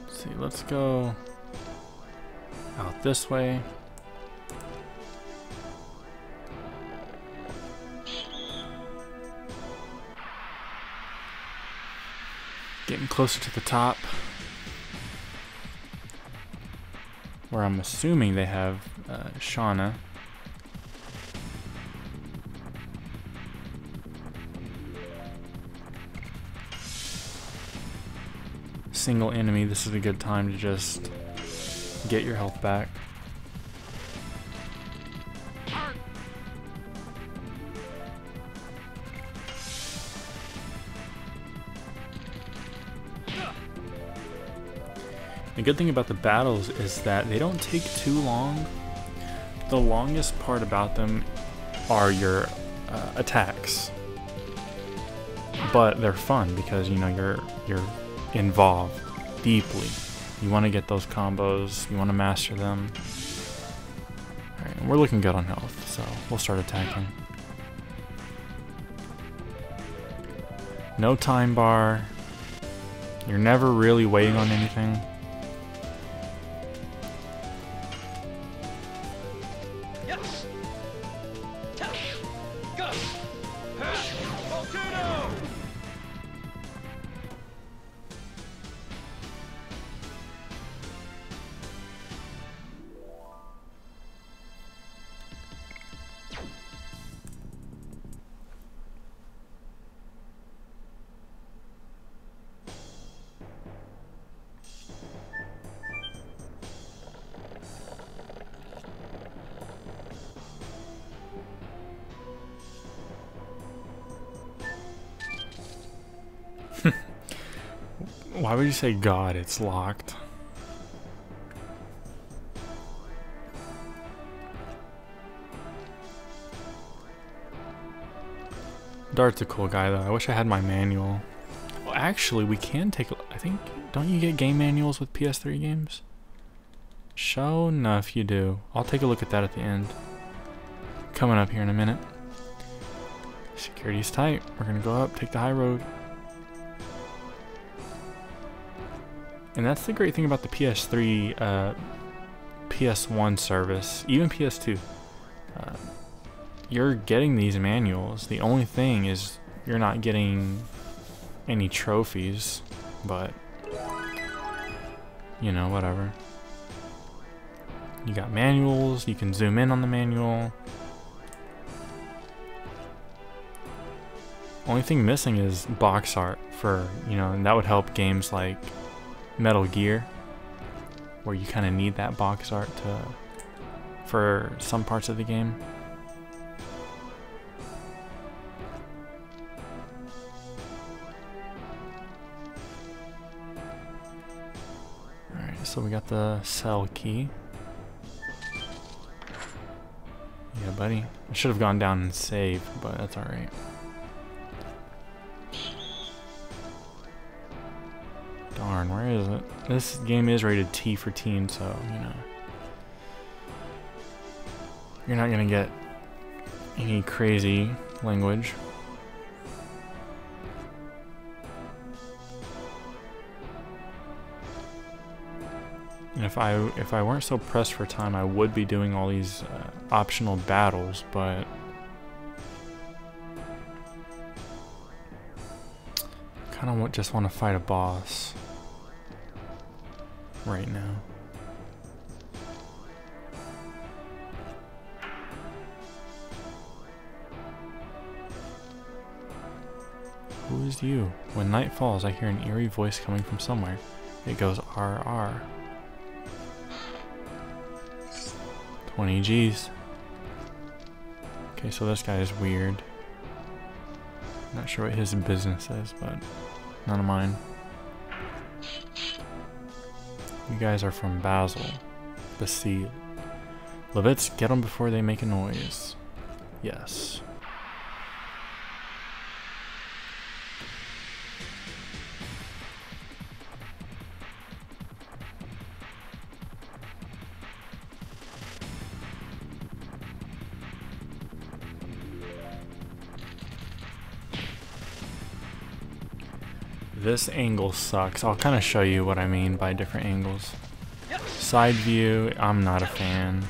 Speaker 1: Let's see, let's go out this way. Getting closer to the top, where I'm assuming they have Shauna. Single enemy, this is a good time to just get your health back. The good thing about the battles is that they don't take too long. The longest part about them are your attacks, but they're fun because you know you're involved deeply. You want to get those combos, you want to master them. All right, and we're looking good on health, so we'll start attacking. No time bar. You're never really waiting on anything. Why would you say God? It's locked. Dart's a cool guy though. I wish I had my manual. Well, actually, we can take. I think. Don't you get game manuals with PS3 games? Sure enough, you do. I'll take a look at that at the end. Coming up here in a minute. Security's tight. We're gonna go up, take the high road. And that's the great thing about the PS3, PSOne service, even PS2. You're getting these manuals. The only thing is you're not getting any trophies, but you know, whatever. You got manuals, you can zoom in on the manual. Only thing missing is box art for, you know, and that would help games like Metal Gear, where you kind of need that box art for some parts of the game. Alright, so we got the cell key. Yeah, buddy. I should have gone down and saved, but that's alright. Darn, where is it? This game is rated T for teen, so, you know. You're not gonna get any crazy language. And if I weren't so pressed for time, I would be doing all these optional battles, but kind of just want to fight a boss right now. Who is you? When night falls, I hear an eerie voice coming from somewhere. It goes RR. 20 G's. Okay, so this guy is weird. Not sure what his business is, but none of mine. You guys are from Basel. Bastille. Levitz, get them before they make a noise. Yes. This angle sucks. I'll kind of show you what I mean by different angles. Side view, I'm not a fan.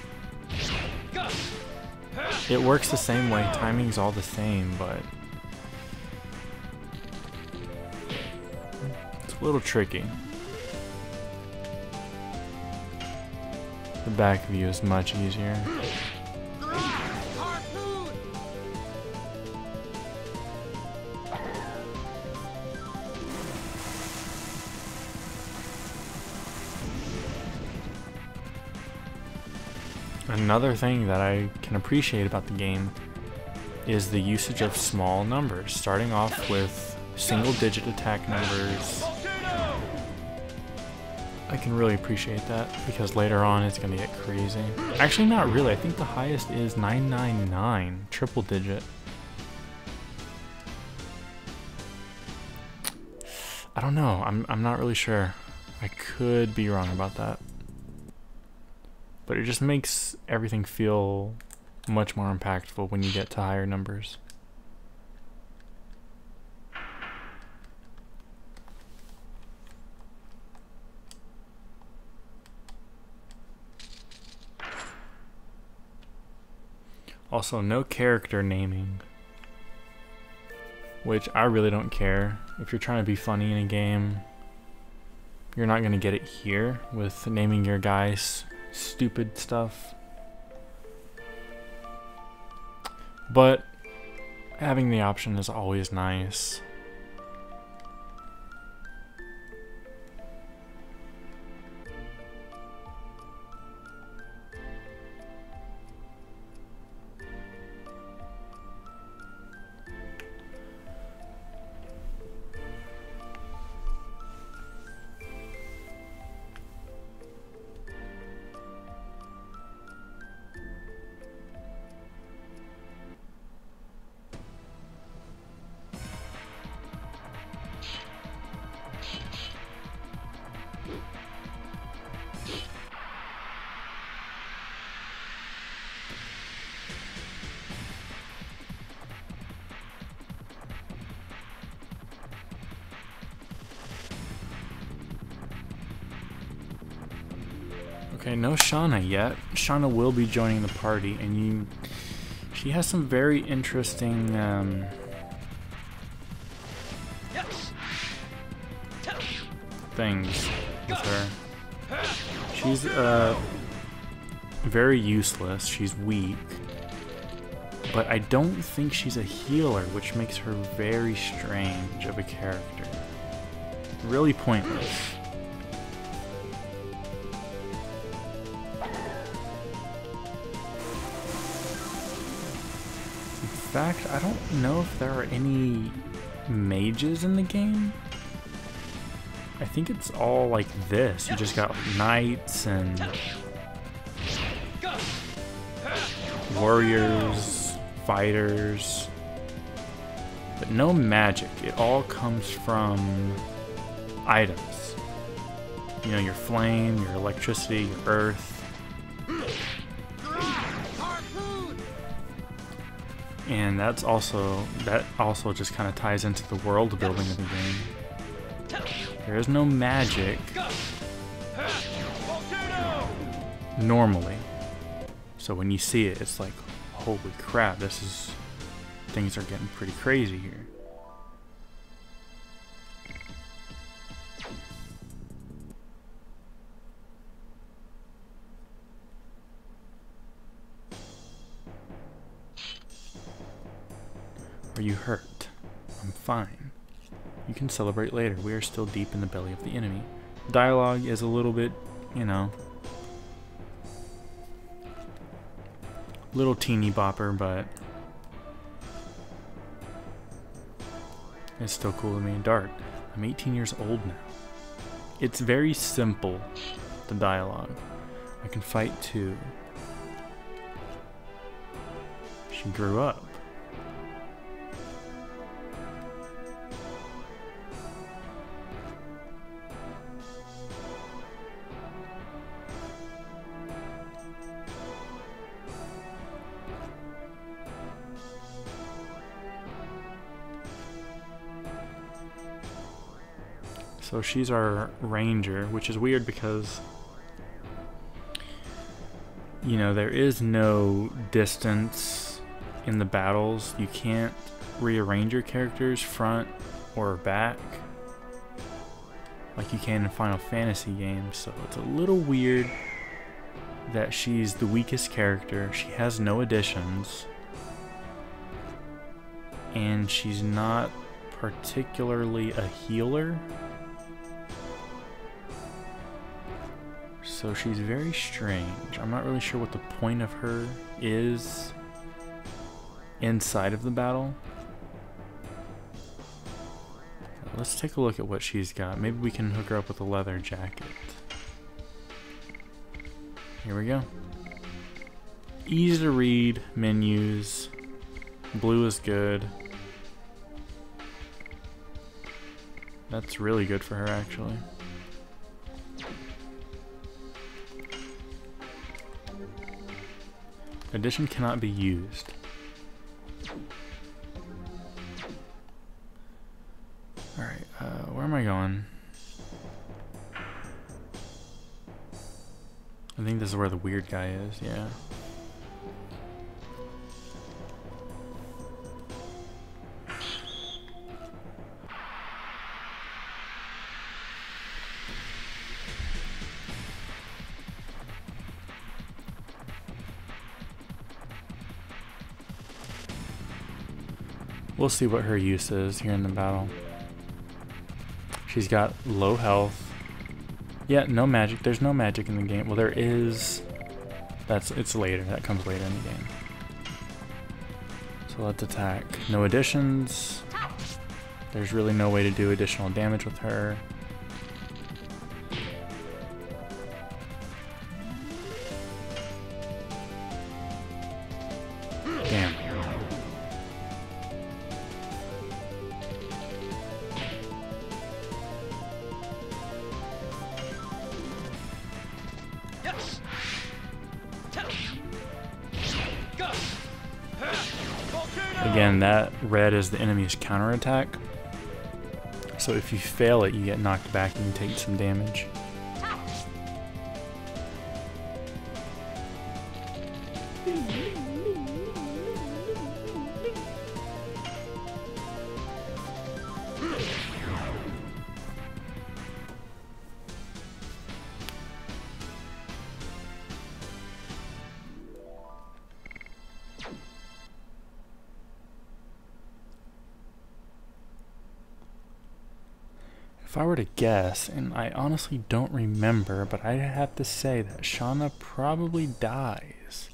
Speaker 1: It works the same way, timing's all the same, but it's a little tricky. The back view is much easier. Another thing that I can appreciate about the game is the usage of small numbers, starting off with single-digit attack numbers. I can really appreciate that because later on it's going to get crazy. Actually, not really. I think the highest is 999, triple digit. I don't know. I'm not really sure. I could be wrong about that. But it just makes everything feel much more impactful when you get to higher numbers. Also, no character naming, which I really don't care. If you're trying to be funny in a game, you're not going to get it here with naming your guys stupid stuff. But having the option is always nice. Okay, no Shauna yet. Shauna will be joining the party, and she has some very interesting things with her. She's very useless. She's weak, but I don't think she's a healer, which makes her very strange of a character. Really pointless. In fact, I don't know if there are any mages in the game. I think it's all like this. You just got like, knights and warriors, fighters, but no magic. It all comes from items. You know, your flame, your electricity, your earth. And that also just kind of ties into the world building of the game. There is no magic normally. So when you see it, it's like, holy crap, things are getting pretty crazy here. Are you hurt? I'm fine. You can celebrate later. We are still deep in the belly of the enemy. Dialogue is a little bit, you know, little teeny bopper, but it's still cool to me. Dark. I'm 18 years old now. It's very simple, the dialogue. I can fight too. She grew up. So she's our ranger, which is weird because, you know, there is no distance in the battles. You can't rearrange your characters front or back like you can in Final Fantasy games. So it's a little weird that she's the weakest character. She has no additions. And she's not particularly a healer. So she's very strange. I'm not really sure what the point of her is inside of the battle. Let's take a look at what she's got. Maybe we can hook her up with a leather jacket. Here we go. Easy to read menus. Blue is good. That's really good for her, actually. Addition cannot be used. Alright, where am I going? I think this is where the weird guy is, yeah. We'll see what her use is here in the battle. She's got low health. Yeah, no magic. There's no magic in the game. Well, there is. It's later. That comes later in the game. So let's attack. No additions. There's really no way to do additional damage with her. Damn. Again, that red is the enemy's counterattack. So if you fail it, you get knocked back and you take some damage. If I were to guess, and I honestly don't remember, but I'd have to say that Shauna probably dies.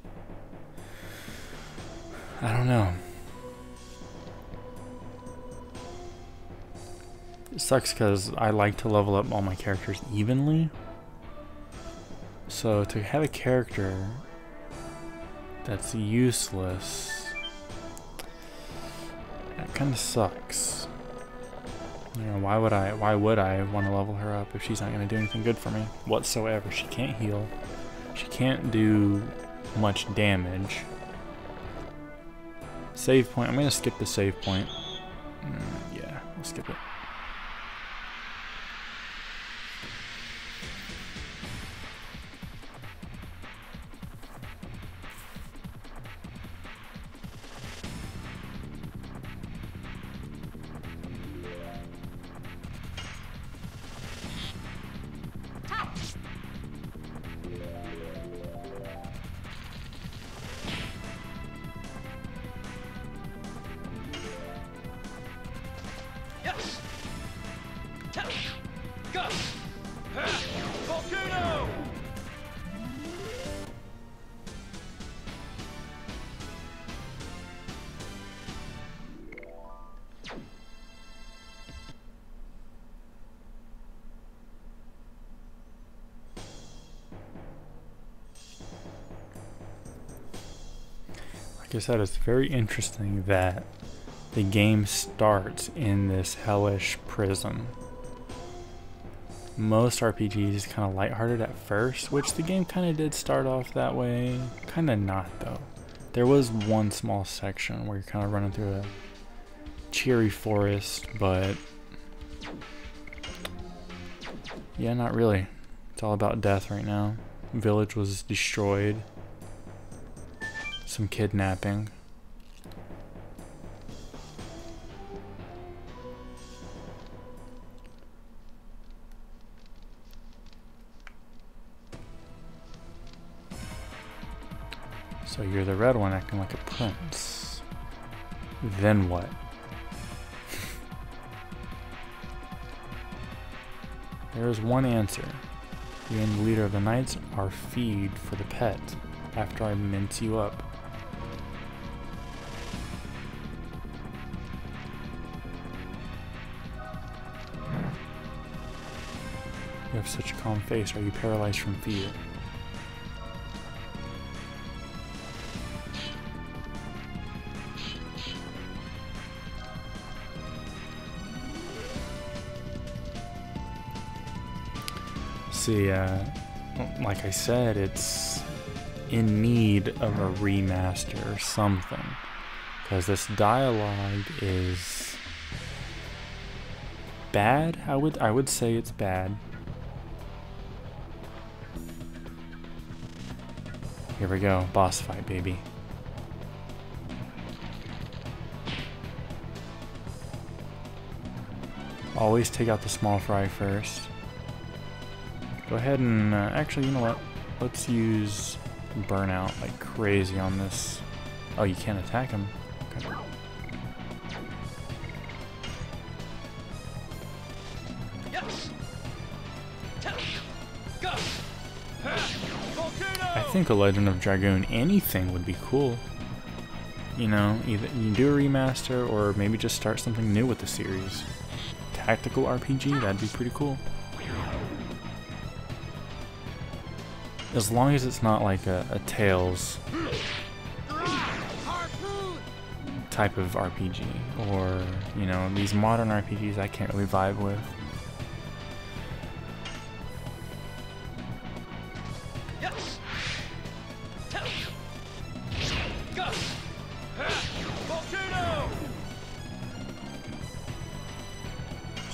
Speaker 1: I don't know. It sucks because I like to level up all my characters evenly. So to have a character that's useless, that kind of sucks. You know, why would I want to level her up if she's not going to do anything good for me whatsoever? She can't heal. She can't do much damage. Save point. I'm going to skip the save point. Yeah, we'll skip it. Like I said, it's very interesting that the game starts in this hellish prison. Most RPGs is kind of lighthearted at first, which the game kind of did start off that way. Kind of not, though. There was one small section where you're kind of running through a cheery forest, but yeah, not really. It's all about death right now. Village was destroyed. Some kidnapping. So you're the red one acting like a prince. Then what? There is one answer. You and the leader of the knights are feed for the pet after I mince you up. You have such a calm face. Are you paralyzed from fear? See, like I said, it's in need of a remaster or something, because this dialogue is bad. I would say it's bad. Here we go, boss fight, baby. Always take out the small fry first. Go ahead and, actually, you know what? Let's use burnout like crazy on this. Oh, you can't attack him. Okay. I think a Legend of Dragoon, anything would be cool. You know, either you do a remaster or maybe just start something new with the series. Tactical RPG, that'd be pretty cool. As long as it's not like a Tales type of RPG, or, you know, these modern RPGs I can't really vibe with.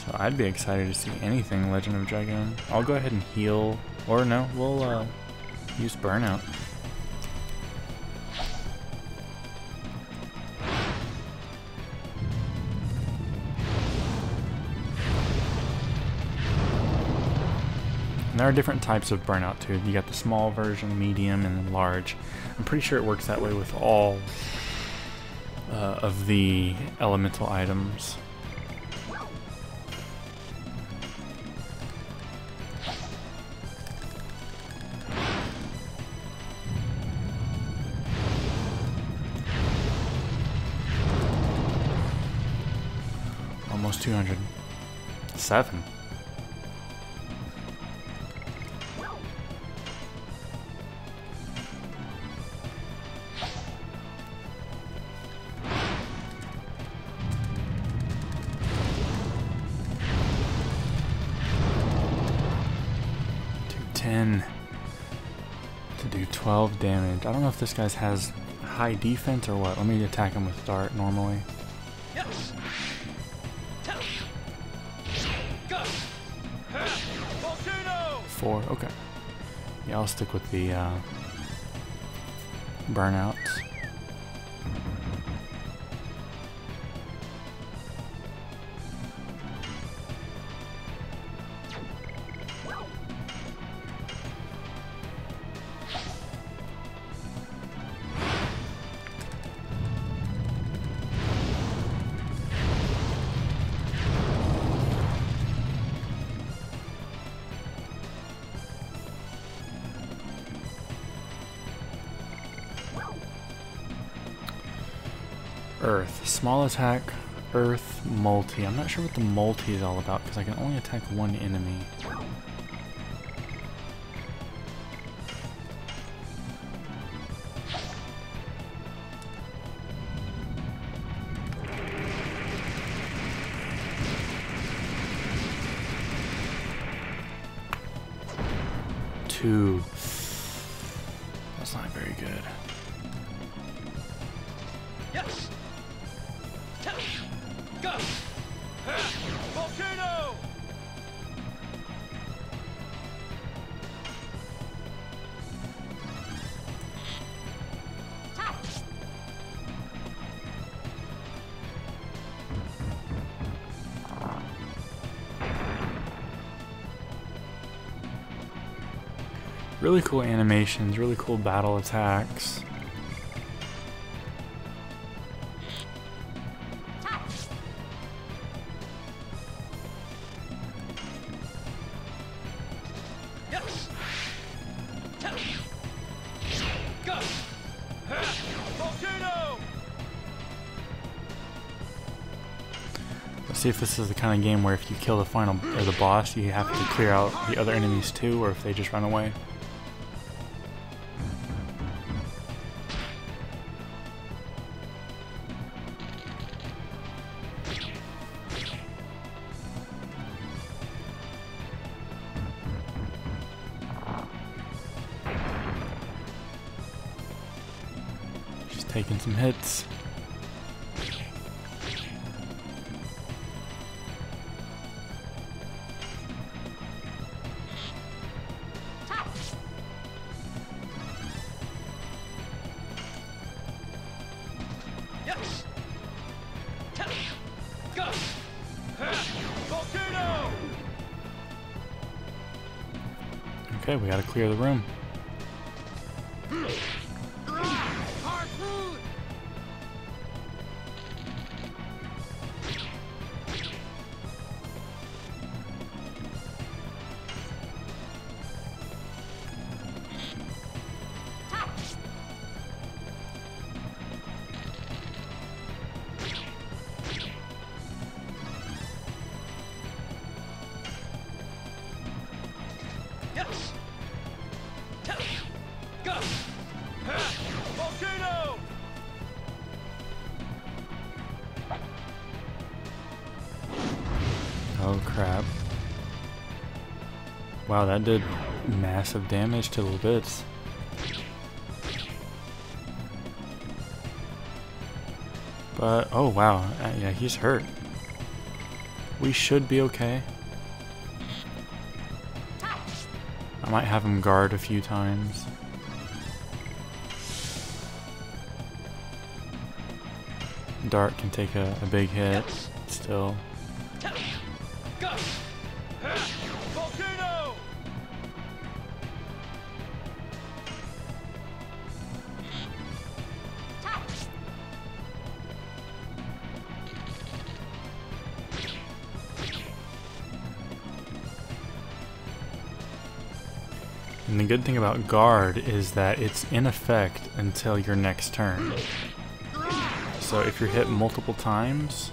Speaker 1: So I'd be excited to see anything Legend of Dragoon. I'll go ahead and heal, or no, we'll use burnout. And there are different types of burnout too. You got the small version, medium, and then large. I'm pretty sure it works that way with all of the elemental items. almost 200. 7. To do 12 damage. I don't know if this guy has high defense or what. Let me attack him with dart normally.
Speaker 5: Yes.
Speaker 1: 4. Okay. Yeah, I'll stick with the burnouts. Earth. Small attack, earth, multi. I'm not sure what the multi is all about because I can only attack one enemy. Two. That's not very good.
Speaker 5: Yes. Go. Volcano.
Speaker 1: Really cool animations, really cool battle attacks.
Speaker 5: Yes. Go. Volcano.
Speaker 1: Let's see if this is the kind of game where if you kill the final or the boss, you have to clear out the other enemies too, or if they just run away. Taking some hits.
Speaker 5: Yes. Go. Volcano.
Speaker 1: Okay, we gotta clear the room.
Speaker 5: Yes. Go. Volcano.
Speaker 1: Oh crap. Wow, that did massive damage to little bits. But, oh wow, yeah, he's hurt. We should be okay. I might have him guard a few times. Dart can take a big hit still.
Speaker 5: Go. Volcano.
Speaker 1: And the good thing about guard is that it's in effect until your next turn. So if you're hit multiple times,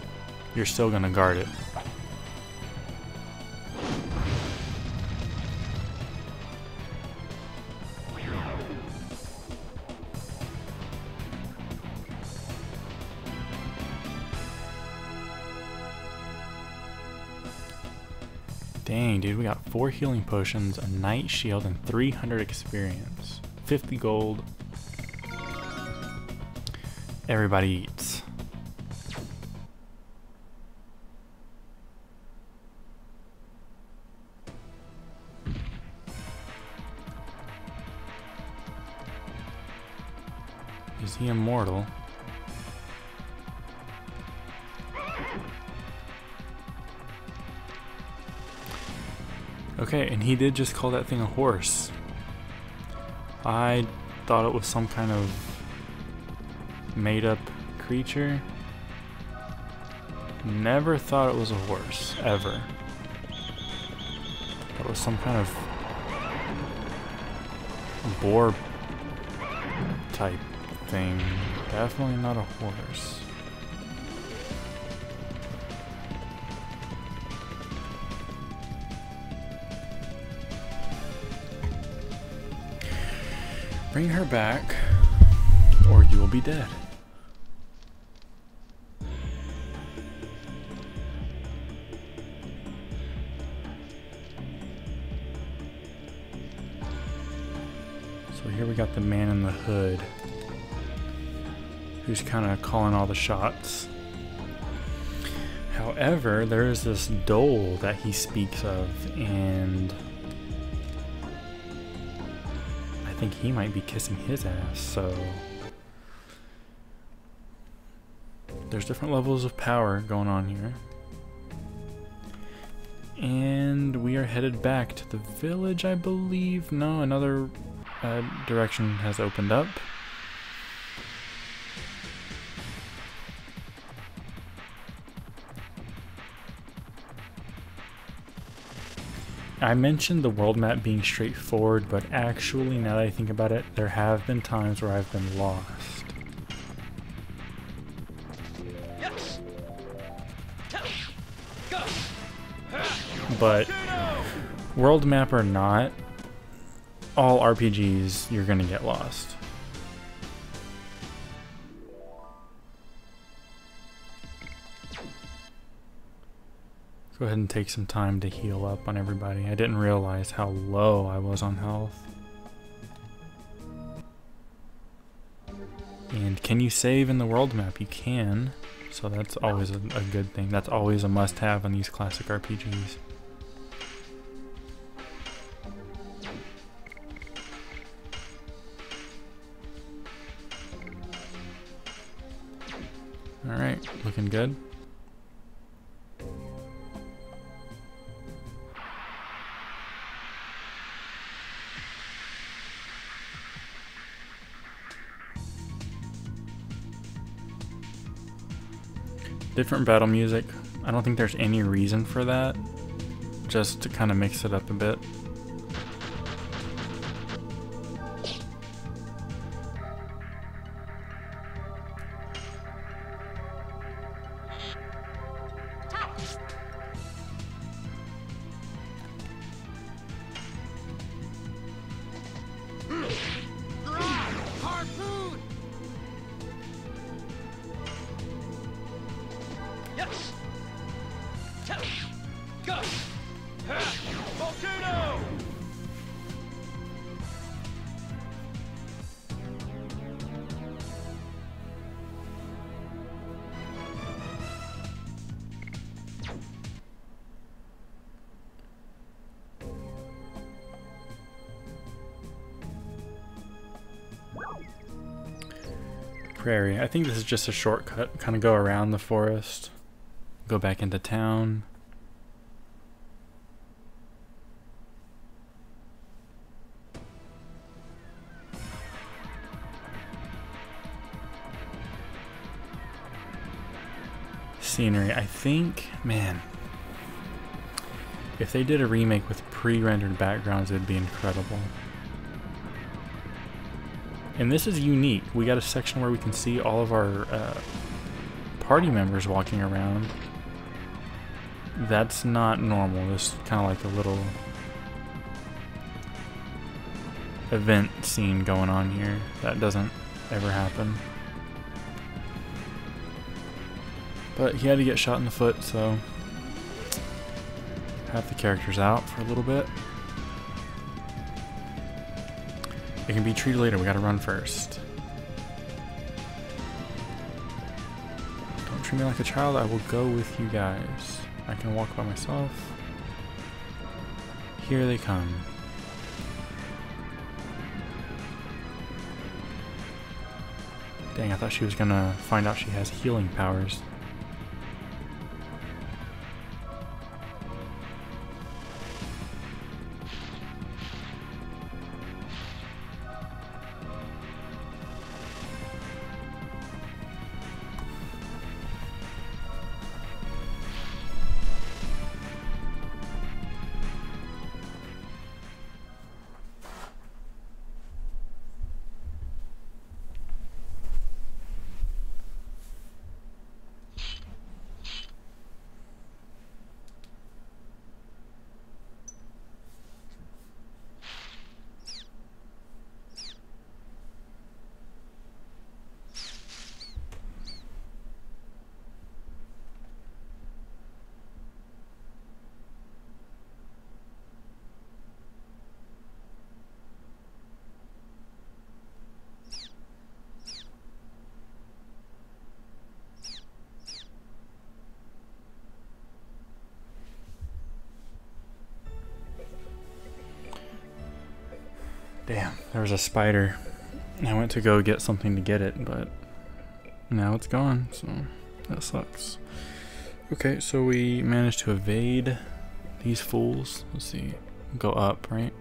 Speaker 1: you're still gonna guard it. Dang, dude, we got 4 healing potions, a night shield, and 300 experience. 50 gold. Everybody eats. Is he immortal? Okay, and he did just call that thing a horse. I thought it was some kind of made-up creature. Never thought it was a horse, ever. It was some kind of boar type thing. Definitely not a horse. Bring her back, or you will be dead. So here we got the man in the hood, who's kind of calling all the shots. However, there is this dole that he speaks of, and I think he might be kissing his ass, so there's different levels of power going on here. And we are headed back to the village, I believe. No, another direction has opened up. I mentioned the world map being straightforward, but actually, now that I think about it, there have been times where I've been lost.
Speaker 5: Yes. Go.
Speaker 1: But world map or not, all RPGs, you're gonna get lost. Go ahead and take some time to heal up on everybody. I didn't realize how low I was on health. And can you save in the world map? You can. So that's always a good thing. That's always a must-have on these classic RPGs. Alright, looking good. Different battle music. I don't think there's any reason for that. Just to kind of mix it up a bit.
Speaker 5: Yes. Go. Volcano.
Speaker 1: Prairie. I think this is just a shortcut. Kind of go around the forest. Go back into town. Scenery. I think, man, if they did a remake with pre-rendered backgrounds, it'd be incredible. And this is unique. We got a section where we can see all of our party members walking around. That's not normal. There's kind of like a little event scene going on here. That doesn't ever happen. But he had to get shot in the foot, so half the character's out for a little bit. It can be treated later. We gotta run first. Don't treat me like a child. I will go with you guys. I can walk by myself. Here they come. Dang, I thought she was gonna find out she has healing powers. Damn, there was a spider. I went to go get something to get it, but now it's gone, so that sucks. Okay, so we managed to evade these fools. Let's see. Go up, right?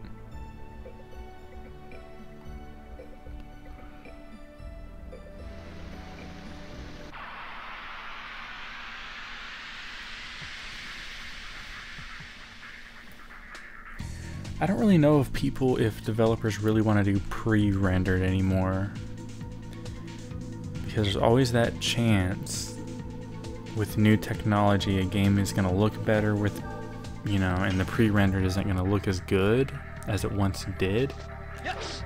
Speaker 1: I don't really know if developers really want to do pre-rendered anymore, because there's always that chance with new technology a game is going to look better with, you know, and the pre-rendered isn't going to look as good as it once did.
Speaker 5: Yes.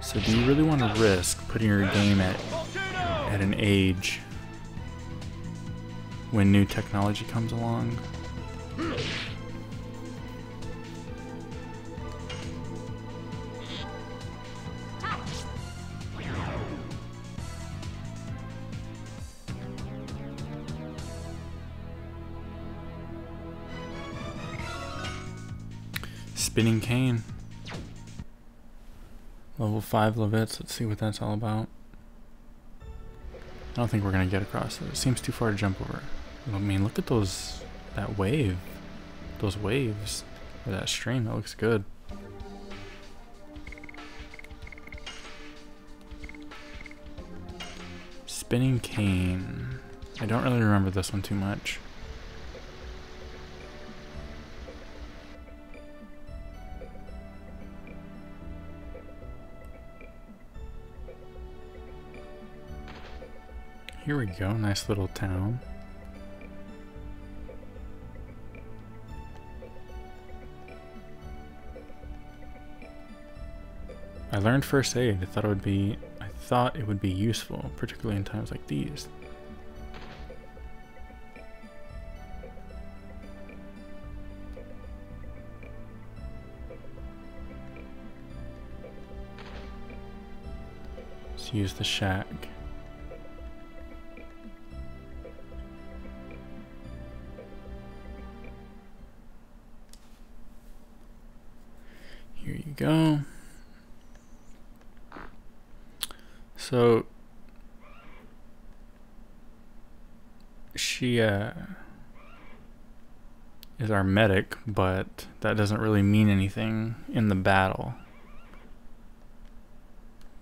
Speaker 1: So do you really want to risk putting your game at an age when new technology comes along? Spinning cane. Level 5 Levitts. Let's see what that's all about. I don't think we're gonna get across it. It seems too far to jump over. I mean, look at that wave. Those waves. Or that stream. That looks good. Spinning cane. I don't really remember this one too much. Here we go, nice little town. I learned first aid. I thought it would be useful, particularly in times like these. Let's use the shack. Here you go. So she is our medic, but that doesn't really mean anything in the battle,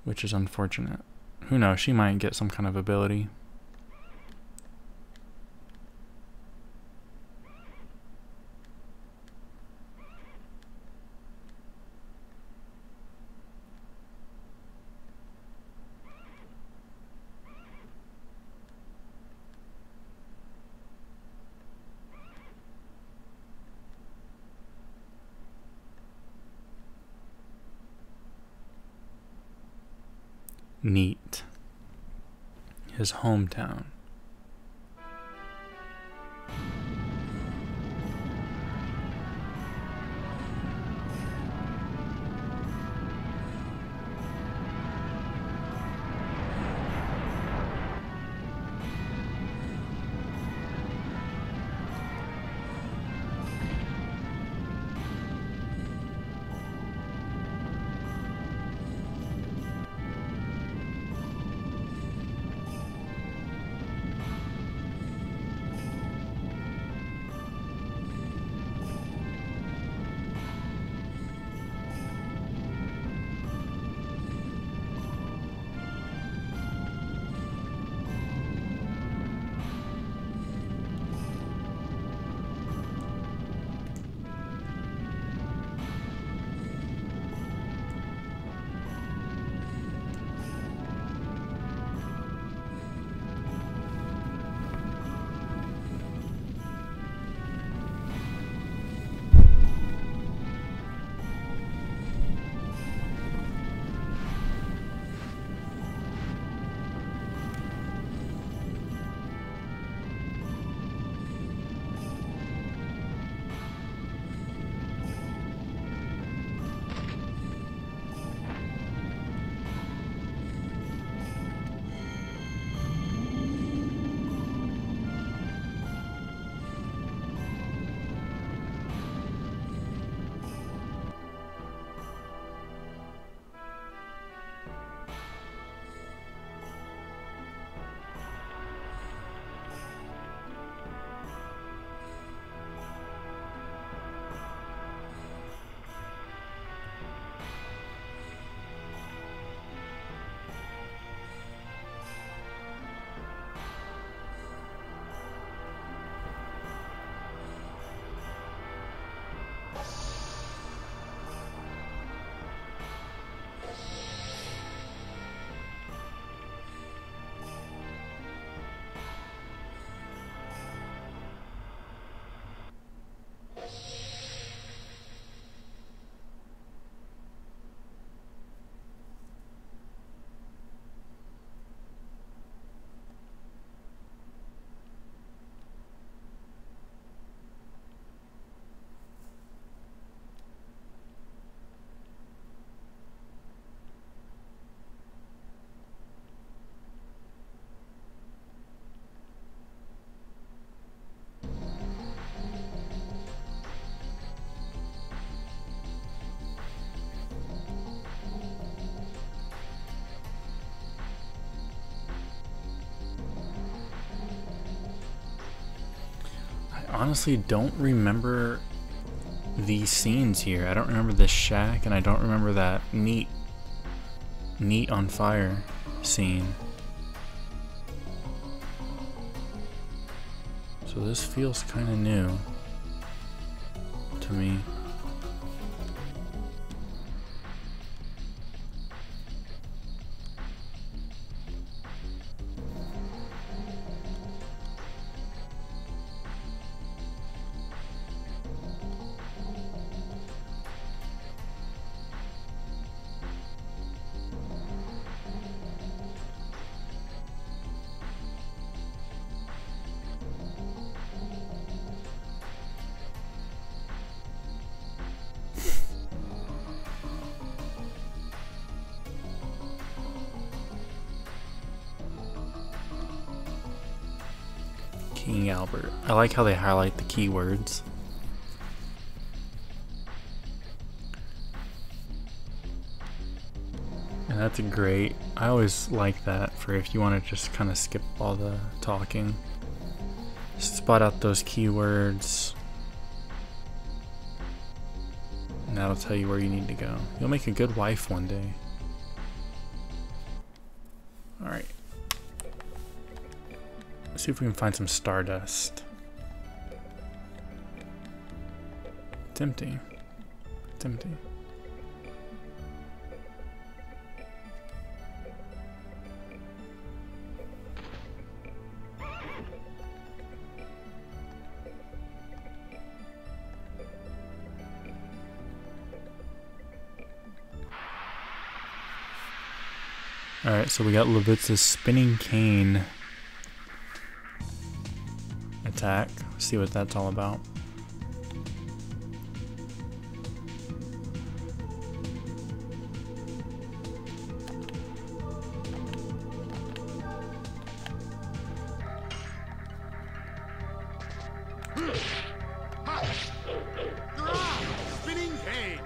Speaker 1: which is unfortunate. Who knows, she might get some kind of ability. Neat. His hometown. Honestly don't remember these scenes here. I don't remember this shack, and I don't remember that neat on fire scene. So this feels kind of new to me. King Albert. I like how they highlight the keywords. And that's great. I always like that for if you want to just kind of skip all the talking. Spot out those keywords. And that'll tell you where you need to go. You'll make a good wife one day. Alright. Let's see if we can find some stardust. It's empty. It's empty. Alright, so we got Levitz's spinning cane attack. Let's see what that's all about.
Speaker 3: Spinning cane!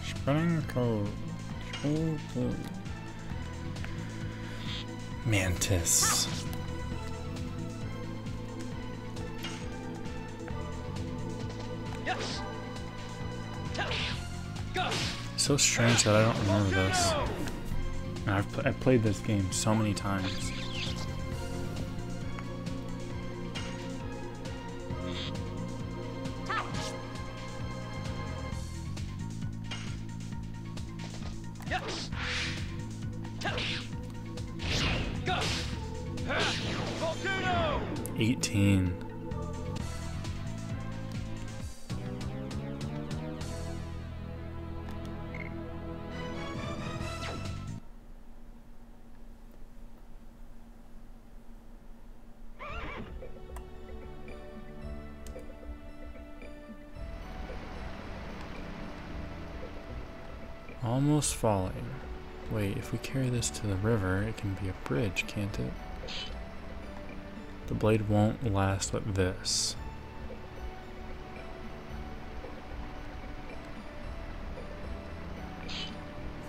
Speaker 1: Spinning code. Mantis.
Speaker 5: Yes. Go.
Speaker 1: So strange that I don't remember this. And I've played this game so many times.
Speaker 5: Yes. Go. Volcano.
Speaker 1: 18. Almost falling. Wait, if we carry this to the river, it can be a bridge, can't it? The blade won't last with this.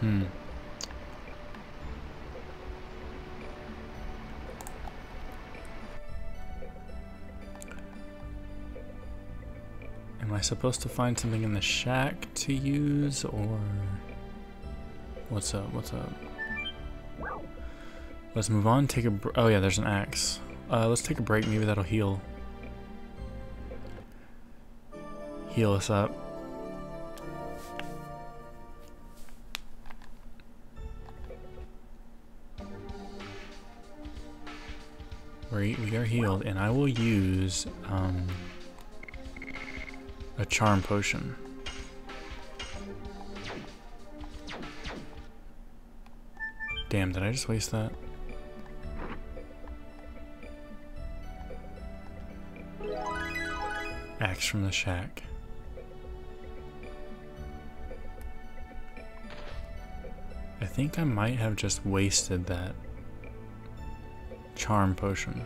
Speaker 1: Am I supposed to find something in the shack to use, or what's up? What's up? Let's move on. Take a. Oh yeah, there's an axe. Let's take a break. Maybe that'll heal. Heal us up. We are healed, and I will use a charm potion. Damn, did I just waste that? Axe from the shack. I think I might have just wasted that charm potion.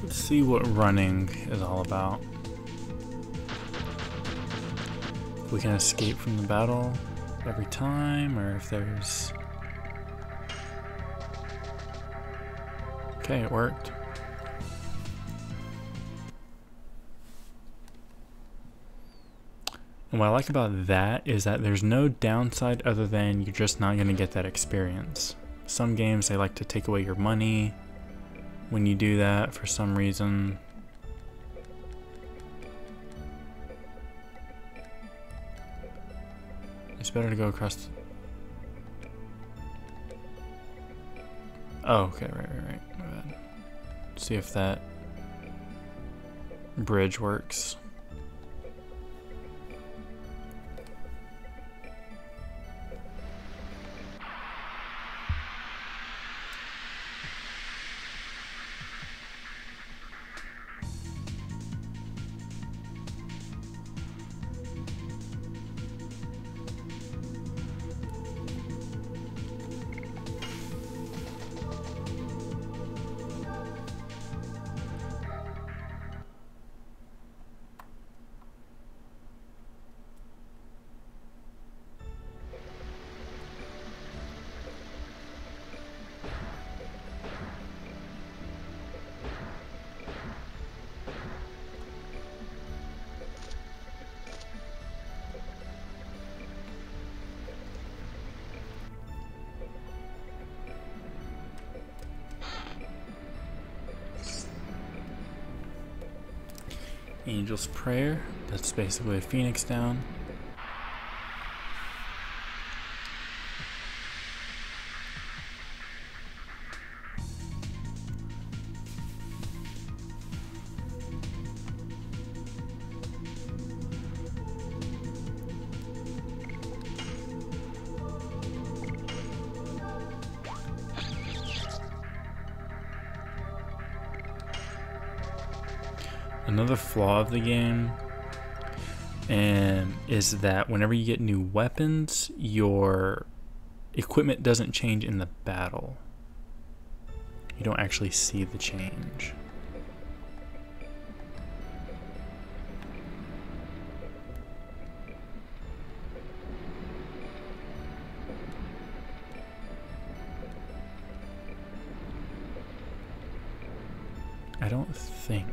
Speaker 1: Let's see what running is all about. If we can escape from the battle every time, or if there's... Okay, it worked. And what I like about that is that there's no downside other than you're just not going to get that experience. Some games, they like to take away your money when you do that for some reason. It's better to go across the... Oh, okay, right. My bad. See if that bridge works. Angel's Prayer. That's basically a phoenix down. Another flaw of the game is that whenever you get new weapons, your equipment doesn't change in the battle. You don't actually see the change. I don't think.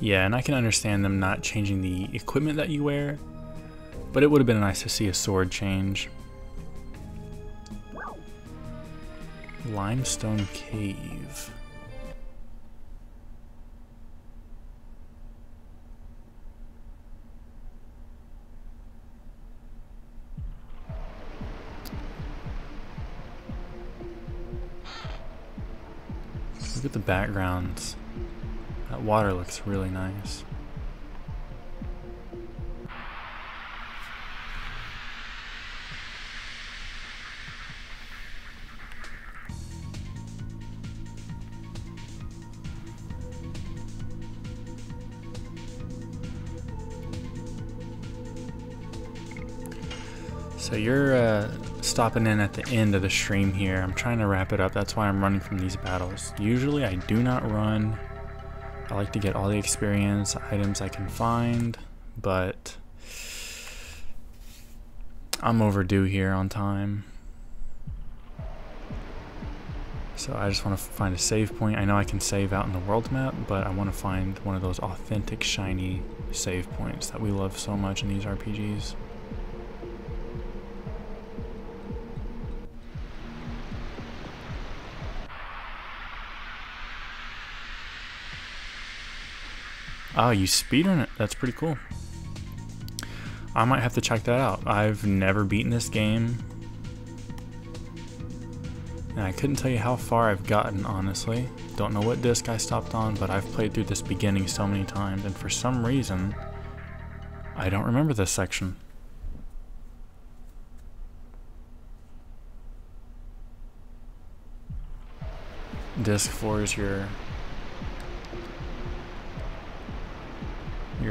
Speaker 1: Yeah, and I can understand them not changing the equipment that you wear, but it would have been nice to see a sword change. Limestone Cave. Look at the backgrounds. That water looks really nice. So you're stopping in at the end of the stream here. I'm trying to wrap it up. That's why I'm running from these battles. Usually I do not run. I like to get all the experience items I can find, but I'm overdue here on time. So I just want to find a save point. I know I can save out in the world map, but I want to find one of those authentic shiny save points that we love so much in these RPGs. Oh, you speedrun it? That's pretty cool. I might have to check that out. I've never beaten this game. And I couldn't tell you how far I've gotten, honestly. Don't know what disc I stopped on, but I've played through this beginning so many times, and for some reason, I don't remember this section. Disc 4 is your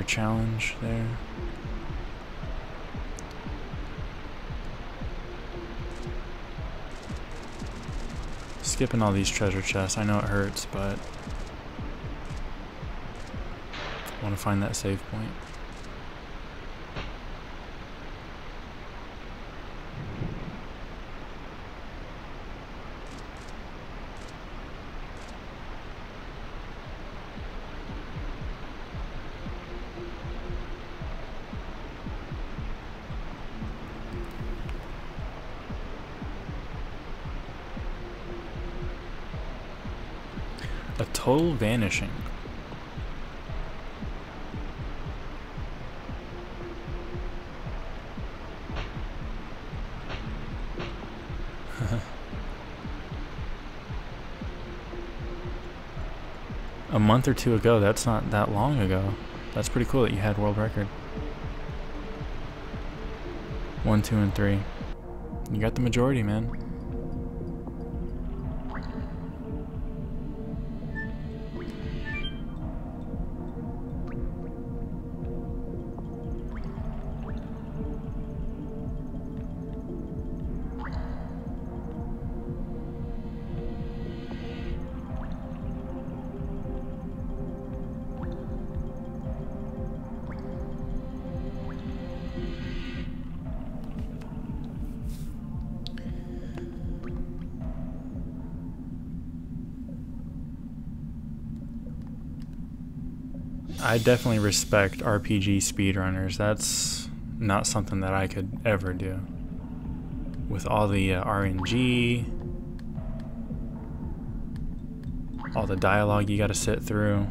Speaker 1: challenge there. Skipping all these treasure chests. I know it hurts, but I want to find that save point. A total vanishing. A month or two ago, that's not that long ago. That's pretty cool that you had world record. 1, 2, and 3. You got the majority, man. I definitely respect RPG speedrunners. That's not something that I could ever do. With all the RNG, all the dialogue you gotta sit through.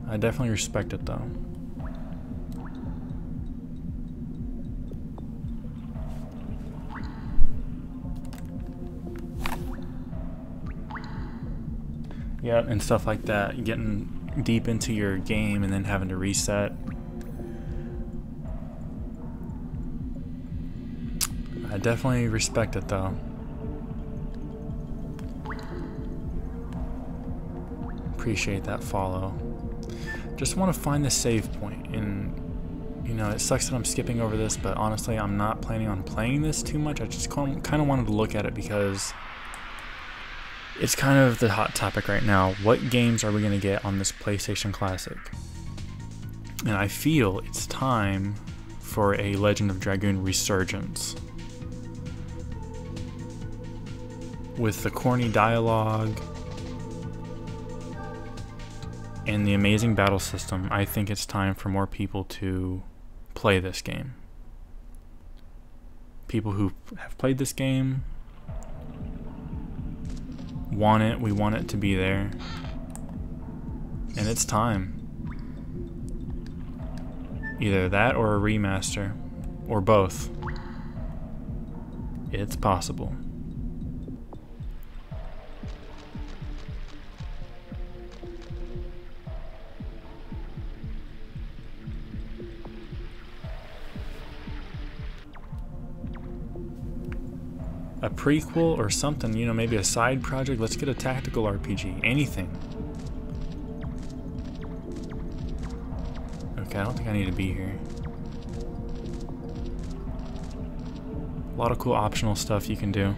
Speaker 1: I definitely respect it though. Yeah, and stuff like that, getting deep into your game and then having to reset. I definitely respect it though. Appreciate that follow. Just want to find the save point, and you know, it sucks that I'm skipping over this, but honestly I'm not planning on playing this too much. I just kind of wanted to look at it because it's kind of the hot topic right now. What games are we going to get on this PlayStation Classic? And I feel it's time for a Legend of Dragoon resurgence. With the corny dialogue and the amazing battle system, I think it's time for more people to play this game. People who have played this game want it, we want it to be there, and it's time. Either that or a remaster, or both. It's possible. A prequel or something, you know, maybe a side project. Let's get a tactical RPG, anything. Okay, I don't think I need to be here. A lot of cool optional stuff you can do.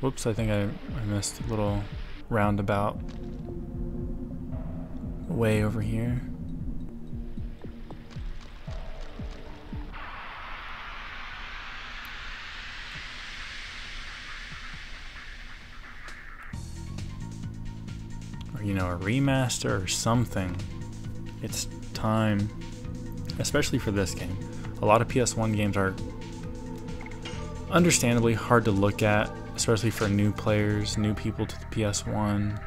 Speaker 1: Whoops, I think I missed a little roundabout way over here. Or, you know, a remaster or something. It's time, especially for this game. A lot of PS1 games are understandably hard to look at, especially for new players, new people to the PS1.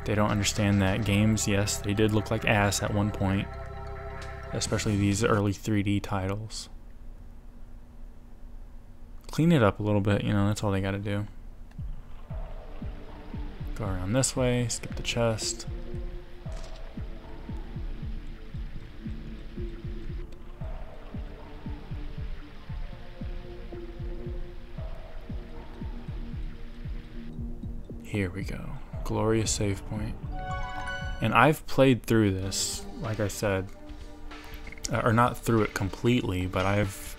Speaker 1: They don't understand that games, yes, they did look like ass at one point, especially these early 3D titles. Clean it up a little bit, you know, that's all they gotta do. Go around this way, skip the chest. Here we go. Glorious save point. And I've played through this, like I said, or not through it completely, but I've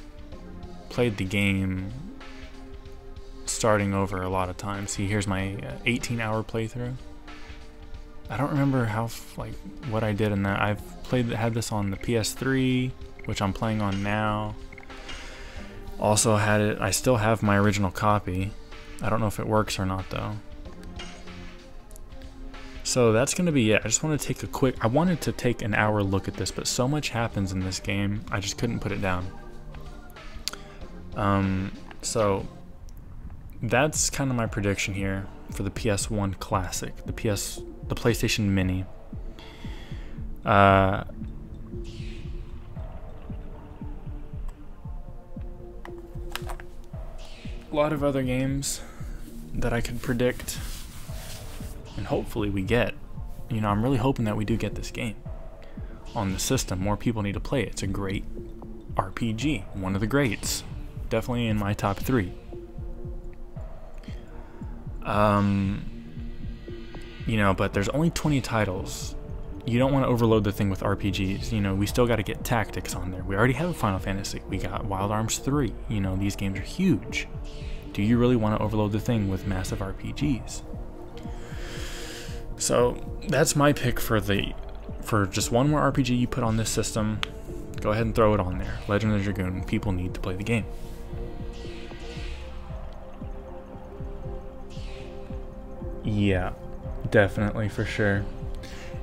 Speaker 1: played the game starting over a lot of times. See, here's my 18-hour playthrough. I don't remember how, what I did in that. I've had this on the PS3, which I'm playing on now. Also had it, I still have my original copy. I don't know if it works or not though. So that's going to be it. I just want to take I wanted to take an hour look at this, but so much happens in this game, I just couldn't put it down. So that's kind of my prediction here for the PS1 Classic, the PlayStation Mini. A lot of other games that I could predict. And hopefully we get, you know, I'm really hoping that we do get this game. on the system. More people need to play it. It's a great RPG, one of the greats. Definitely in my top 3. You know, but there's only 20 titles. You don't want to overload the thing with RPGs. You know, we still got to get Tactics on there. We already have a Final Fantasy. We got Wild Arms 3. You know, these games are huge. Do you really want to overload the thing with massive RPGs? So that's my pick for just one more RPG you put on this system. Go ahead and throw it on there. Legend of the Dragoon. People need to play the game. Yeah, definitely, for sure.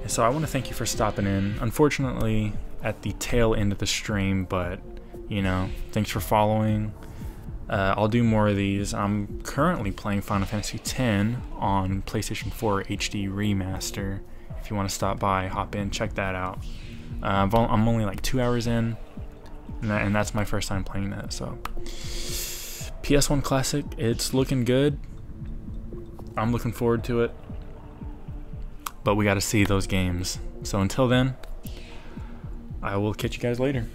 Speaker 1: And so I want to thank you for stopping in. Unfortunately, at the tail end of the stream, but, you know, thanks for following. I'll do more of these. I'm currently playing Final Fantasy X on PlayStation 4 HD Remaster. If you want to stop by, hop in, check that out. I'm only like 2 hours in, and that's my first time playing that. So, PSOne Classic, it's looking good. I'm looking forward to it, but we got to see those games. So until then, I will catch you guys later.